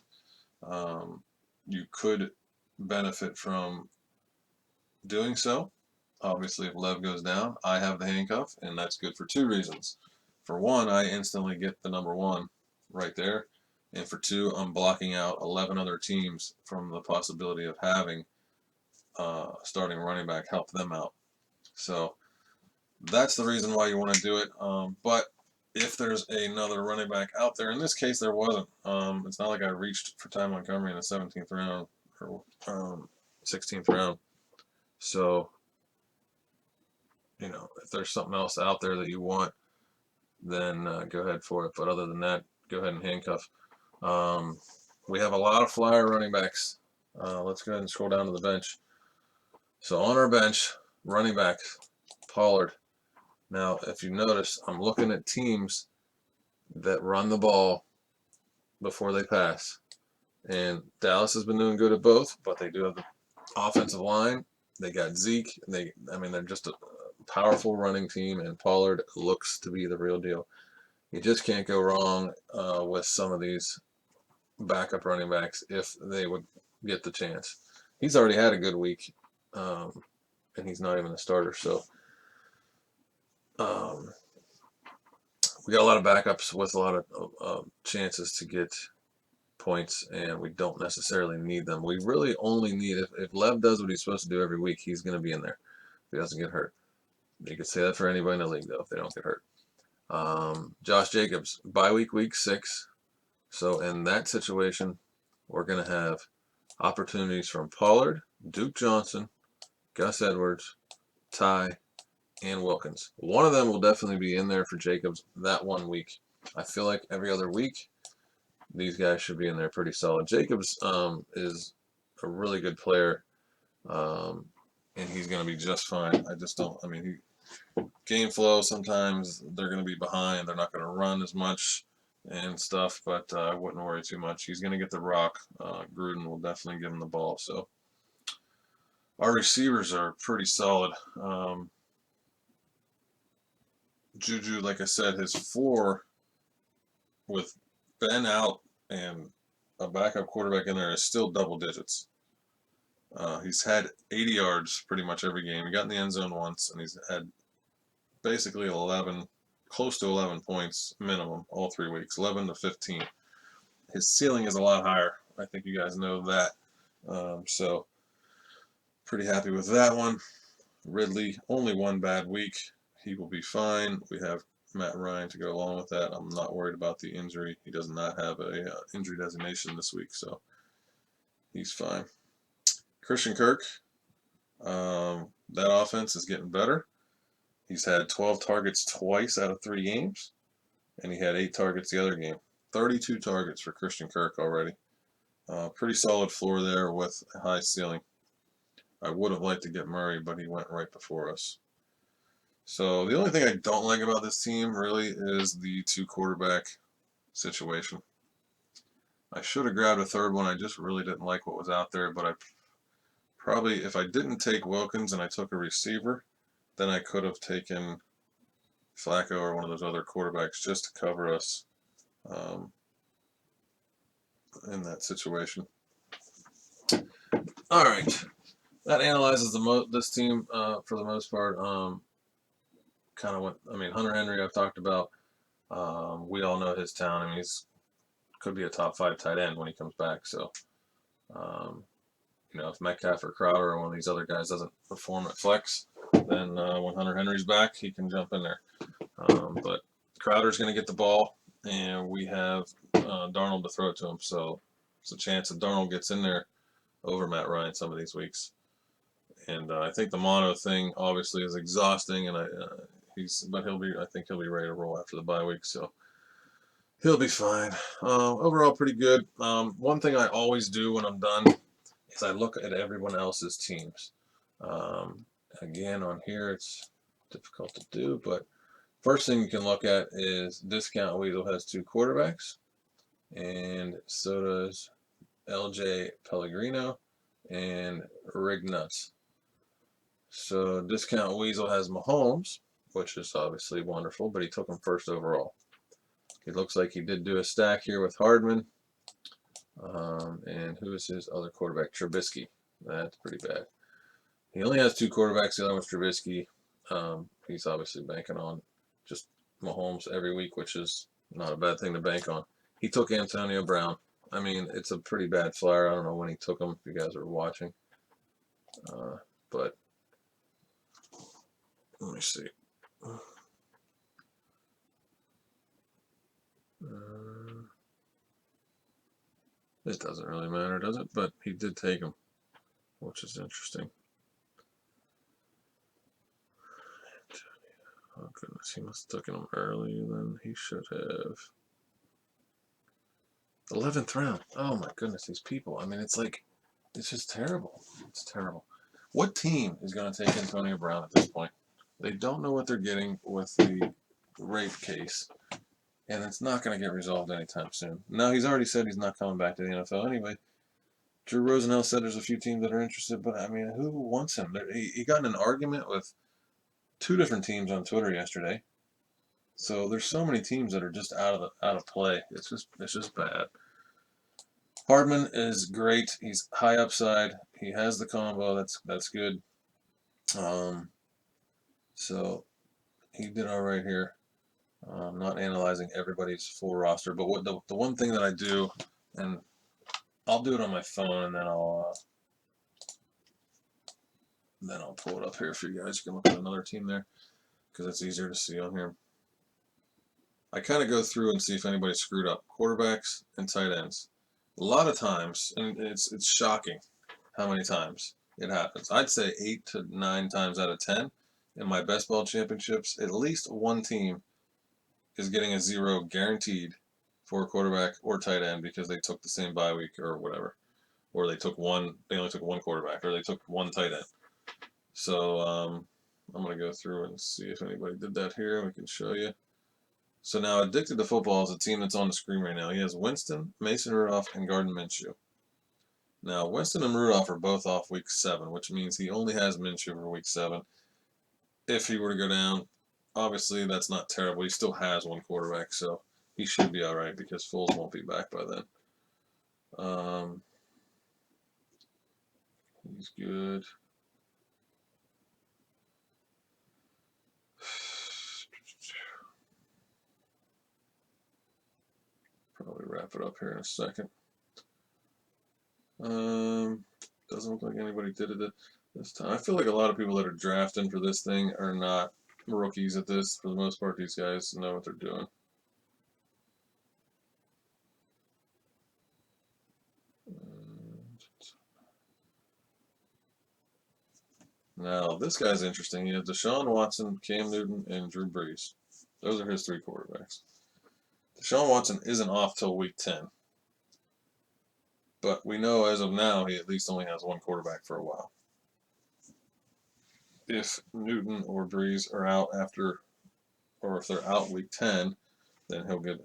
You could benefit from doing so. Obviously, if Lev goes down, I have the handcuff, and that's good for 2 reasons. For one, I instantly get the number 1 right there. And for 2, I'm blocking out 11 other teams from the possibility of having starting running back help them out. So that's the reason why you want to do it. But if there's another running back out there, in this case there wasn't. It's not like I reached for Ty Montgomery in the 17th round or 16th round. So, if there's something else out there that you want, then go ahead for it. But other than that, go ahead and handcuff. We have a lot of flyer running backs. Let's go ahead and scroll down to the bench. So on our bench, running back, Pollard. Now, if you notice, I'm looking at teams that run the ball before they pass. And Dallas has been doing good at both, but they do have the offensive line. They got Zeke. They're just a powerful running team, and Pollard looks to be the real deal. You just can't go wrong with some of these backup running backs if they would get the chance. He's already had a good week, and he's not even a starter. So we got a lot of backups with a lot of chances to get points, and we don't necessarily need them. We really only need, if Lev does what he's supposed to do every week, he's going to be in there if he doesn't get hurt. You could say that for anybody in the league, though, if they don't get hurt. Josh Jacobs, bye week 6. So in that situation, we're going to have opportunities from Pollard, Duke Johnson, Gus Edwards, Ty, and Wilkins. One of them will definitely be in there for Jacobs that 1 week. I feel like every other week, these guys should be in there pretty solid. Jacobs is a really good player, and he's going to be just fine. Game flow, sometimes they're going to be behind. They're not going to run as much and stuff, but I wouldn't worry too much. He's going to get the rock. Gruden will definitely give him the ball. So our receivers are pretty solid. Juju, like I said, his floor with Ben out and a backup quarterback in there is still double digits. He's had 80 yards pretty much every game. He got in the end zone once, and he's had basically close to 11 points minimum all 3 weeks, 11 to 15. His ceiling is a lot higher. I think you guys know that. So pretty happy with that one. Ridley, only 1 bad week. He will be fine. We have Matt Ryan to go along with that. I'm not worried about the injury. He does not have a injury designation this week, so he's fine. Christian Kirk, that offense is getting better. He's had 12 targets twice out of 3 games, and he had 8 targets the other game. 32 targets for Christian Kirk already. Pretty solid floor there with a high ceiling. I would have liked to get Murray, but he went right before us. So the only thing I don't like about this team really is the 2 quarterback situation. I should have grabbed a third one. I just really didn't like what was out there, but I probably, if I didn't take Wilkins and I took a receiver, then I could have taken Flacco or one of those other quarterbacks just to cover us in that situation. All right, that analyzes this team for the most part. Kind of what I mean. Hunter Henry, I've talked about. We all know his talent. I mean, he's could be a top 5 tight end when he comes back. So, you know, if Metcalf or Crowder or one of these other guys doesn't perform at flex, then when Hunter Henry's back, he can jump in there. But Crowder's going to get the ball, and we have Darnold to throw it to him. So it's a chance that Darnold gets in there over Matt Ryan some of these weeks. And I think the mono thing obviously is exhausting, and but I think he'll be ready to roll after the bye week. So he'll be fine. Overall, pretty good. One thing I always do when I'm done is I look at everyone else's teams. Again, on here it's difficult to do, but first thing you can look at is Discount Weasel has 2 quarterbacks, and so does LJ Pellegrino and Rig Nuts. So Discount Weasel has Mahomes, which is obviously wonderful, but he took him first overall. It looks like he did do a stack here with Hardman. And who is his other quarterback? Trubisky. That's pretty bad. He only has 2 quarterbacks. The other one's Trubisky. He's obviously banking on just Mahomes every week, which is not a bad thing to bank on. He took Antonio Brown. I mean, it's a pretty bad flyer. I don't know when he took him, if you guys are watching. But let me see. It doesn't really matter, does it? But he did take him, which is interesting. Oh, goodness. He must have taken him early, then he should have. 11th round. Oh, my goodness. These people. I mean, it's like, it's just terrible. It's terrible. What team is going to take Antonio Brown at this point? They don't know what they're getting with the rape case, and it's not going to get resolved anytime soon. Now, he's already said he's not coming back to the NFL anyway. Drew Rosenhaus said there's a few teams that are interested, but I mean, who wants him? He got in an argument with 2 different teams on Twitter yesterday. So there's so many teams that are just out of play. It's just bad. Hardman is great. He's high upside. He has the combo. That's good. So he did all right here. I'm not analyzing everybody's full roster, but what the one thing that I do, and I'll do it on my phone, and then I'll pull it up here for you guys. You can look at another team there because it's easier to see on here. I kind of go through and see if anybody screwed up. Quarterbacks and tight ends. A lot of times, and it's shocking how many times it happens. I'd say 8 to 9 times out of 10 in my best ball championships, at least one team is getting a 0 guaranteed for a quarterback or tight end because they took the same bye week or whatever, or they only took one quarterback, or they took one tight end. So I'm gonna go through and see if anybody did that here. We can show you. So now, Addicted to Football is a team that's on the screen right now. He has Winston, Mason Rudolph, and Gardner Minshew. Now, Winston and Rudolph are both off week 7, which means he only has Minshew for week 7. If he were to go down, obviously that's not terrible. He still has one quarterback, so he should be all right because Foles won't be back by then. He's good. Probably wrap it up here in a second. Doesn't look like anybody did it this time. I feel like a lot of people that are drafting for this thing are not rookies at this. For the most part, these guys know what they're doing. Now, this guy's interesting. He has Deshaun Watson, Cam Newton, and Drew Brees. Those are his 3 quarterbacks. Deshaun Watson isn't off till week 10. But we know as of now he at least only has one quarterback for a while. If Newton or Breeze are out after, or if they're out week 10, then he'll get,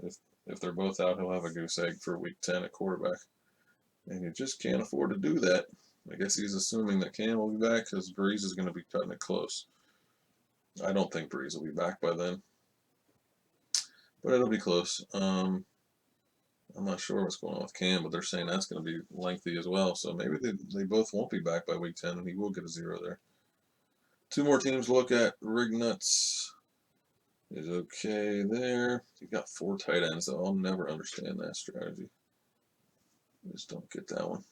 if they're both out, he'll have a goose egg for week 10 at quarterback. And you just can't afford to do that. I guess he's assuming that Cam will be back because Breeze is going to be cutting it close. I don't think Breeze will be back by then, but it'll be close. I'm not sure what's going on with Cam, but they're saying that's going to be lengthy as well. So maybe they both won't be back by week 10, and he will get a 0 there. Two more teams to look at. Rignuts is okay there. You got 4 tight ends, though. I'll never understand that strategy. I just don't get that one.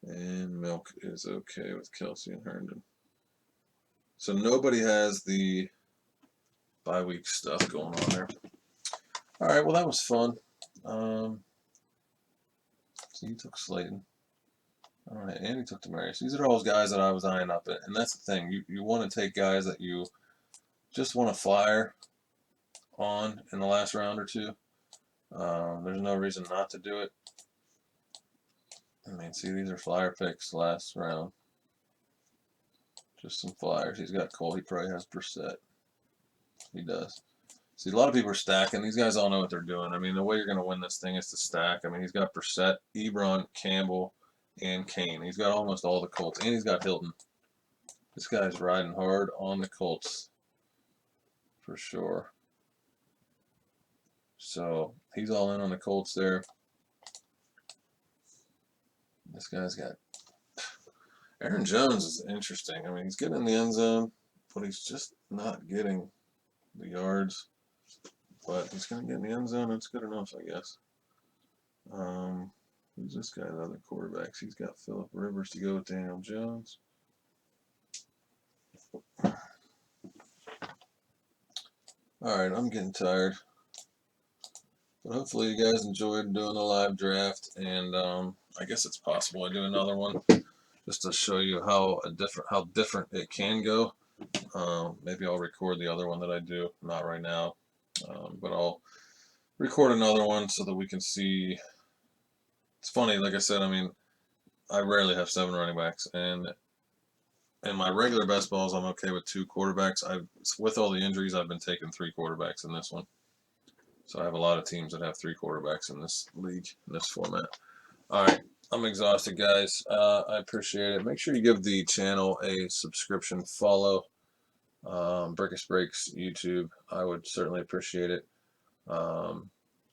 And Milk is okay with Kelsey and Herndon. So nobody has the bye-week stuff going on there. All right, well, that was fun. So you took Slayton. All right, and he took Demarius. These are all those guys that I was eyeing up at. And that's the thing. You want to take guys that you just want to flyer on in the last round or two. There's no reason not to do it. I mean, see, these are flyer picks last round. Just some flyers. He's got Cole. He probably has Brissett. He does. See, a lot of people are stacking. These guys all know what they're doing. I mean, the way you're going to win this thing is to stack. I mean, he's got Brissett, Ebron, Campbell, and Kane. He's got almost all the Colts. And he's got Hilton. This guy's riding hard on the Colts. For sure. So, he's all in on the Colts there. This guy's got... Aaron Jones is interesting. I mean, he's getting in the end zone, but he's just not getting the yards. But he's going to get in the end zone. It's good enough, I guess. Who's this guy? The other quarterbacks. He's got Phillip Rivers to go with Daniel Jones. All right, I'm getting tired. But hopefully you guys enjoyed doing the live draft. And I guess it's possible I do another one just to show you how different it can go. Maybe I'll record the other one that I do. Not right now. But I'll record another one so that we can see. It's funny, like I said, I mean, I rarely have 7 running backs, and in my regular best balls, I'm okay with 2 quarterbacks. With all the injuries, I've been taking 3 quarterbacks in this one. So I have a lot of teams that have 3 quarterbacks in this league, in this format. All right, I'm exhausted, guys. I appreciate it. Make sure you give the channel a subscription, follow. Brikis Breaks YouTube. I would certainly appreciate it.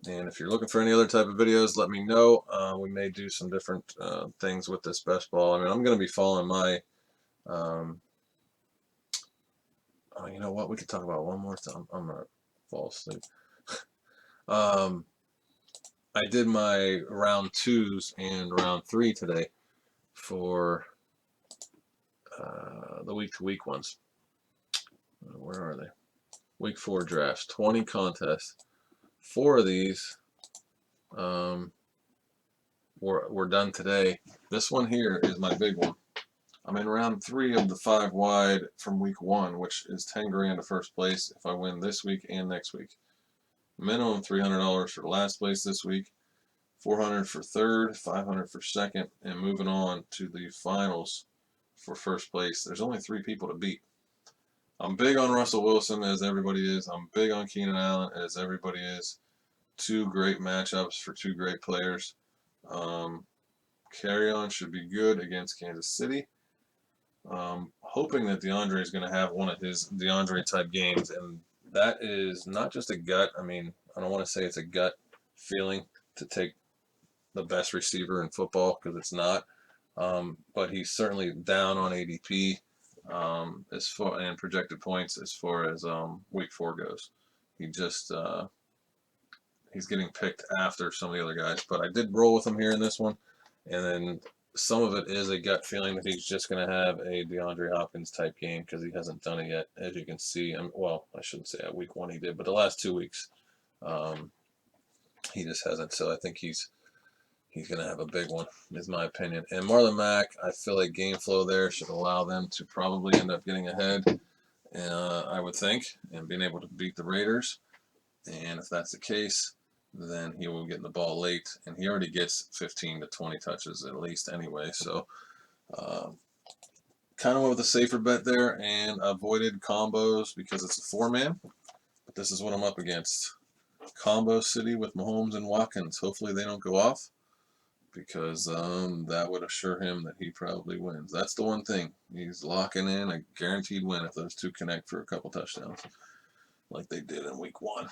And if you're looking for any other type of videos, let me know. We may do some different things with this best ball. I mean, I'm going to be following my. Oh, you know what? We could talk about one more time. I'm gonna fall asleep. I did my round 2s and round 3 today for the week-to-week ones. Where are they? Week 4 drafts, 20 contests. 4 of these were done today. This one here is my big one. I'm in round 3 of the 5 wide from week 1, which is 10 grand to first place if I win this week and next week. Minimum $300 for last place this week, $400 for third, $500 for second, and moving on to the finals for first place. There's only 3 people to beat. I'm big on Russell Wilson, as everybody is. I'm big on Keenan Allen, as everybody is. 2 great matchups for 2 great players. Carry on should be good against Kansas City. Hoping that DeAndre is going to have one of his DeAndre type games, and that is not just a gut. I mean, I don't want to say it's a gut feeling to take the best receiver in football, because it's not. But he's certainly down on ADP as far and projected points as far as week 4 goes. He just he's getting picked after some of the other guys. But I did roll with him here in this one, and then some of it is a gut feeling that he's just going to have a DeAndre Hopkins type game, because he hasn't done it yet, as you can see. Well, I shouldn't say at week 1 he did, but the last 2 weeks he just hasn't. So I think he's going to have a big one, is my opinion. And Marlon Mack, I feel like game flow there should allow them to probably end up getting ahead, I would think, and being able to beat the Raiders. And if that's the case, then he will get the ball late, and he already gets 15 to 20 touches at least anyway. So kind of went with a safer bet there and avoided combos because it's a 4-man. But this is what I'm up against. Combo City with Mahomes and Watkins. Hopefully they don't go off, because that would assure him that he probably wins. That's the one thing. He's locking in a guaranteed win if those two connect for a couple touchdowns, like they did in week 1.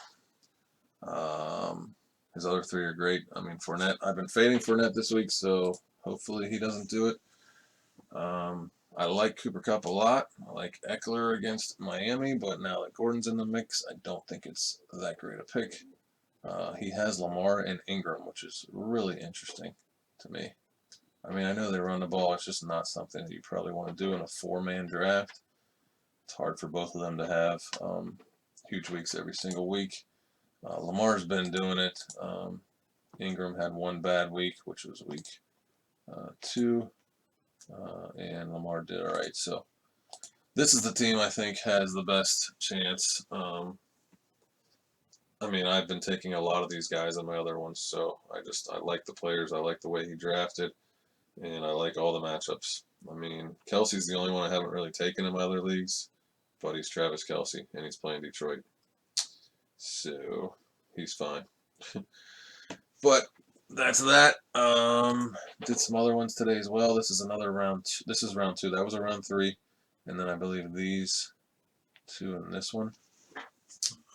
His other 3 are great. I mean, Fournette, I've been fading Fournette this week, so hopefully he doesn't do it. I like Cooper Kupp a lot. I like Eckler against Miami, but now that Gordon's in the mix, I don't think it's that great a pick. He has Lamar and Ingram, which is really interesting to me. I mean, I know they run the ball. It's just not something that you probably want to do in a 4-man draft. It's hard for both of them to have huge weeks every single week. Lamar's been doing it. Ingram had one bad week, which was week 2. And Lamar did all right. So this is the team I think has the best chance. I mean, I've been taking a lot of these guys on my other ones, so I like the players. I like the way he drafted, and I like all the matchups. I mean, Kelsey's the only one I haven't really taken in my other leagues, but he's Travis Kelce, and he's playing Detroit, so he's fine. But that's that. Did some other ones today as well. This is another round. This is round 2. That was a round 3, and then I believe these 2 and this one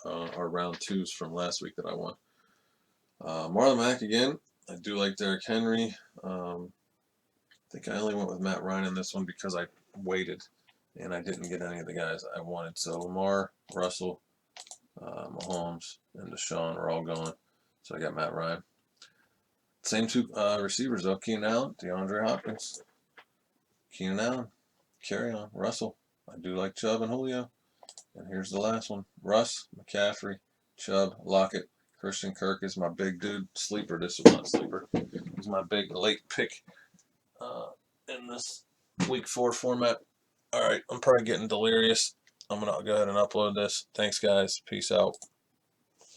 are round 2s from last week that I won. Marlon Mack again. I do like Derrick Henry. I think I only went with Matt Ryan in this one because I waited and I didn't get any of the guys I wanted. So Lamar, Russell, Mahomes, and Deshaun are all gone. So I got Matt Ryan. Same 2 receivers though. Keenan Allen, DeAndre Hopkins. Keenan Allen, carry on. Russell. I do like Chubb and Julio. And here's the last one. Russ, McCaffrey, Chubb, Lockett. Christian Kirk is my big dude. Sleeper. This is not a sleeper. He's my big late pick in this week 4 format. All right, I'm probably getting delirious. I'm going to go ahead and upload this. Thanks, guys. Peace out.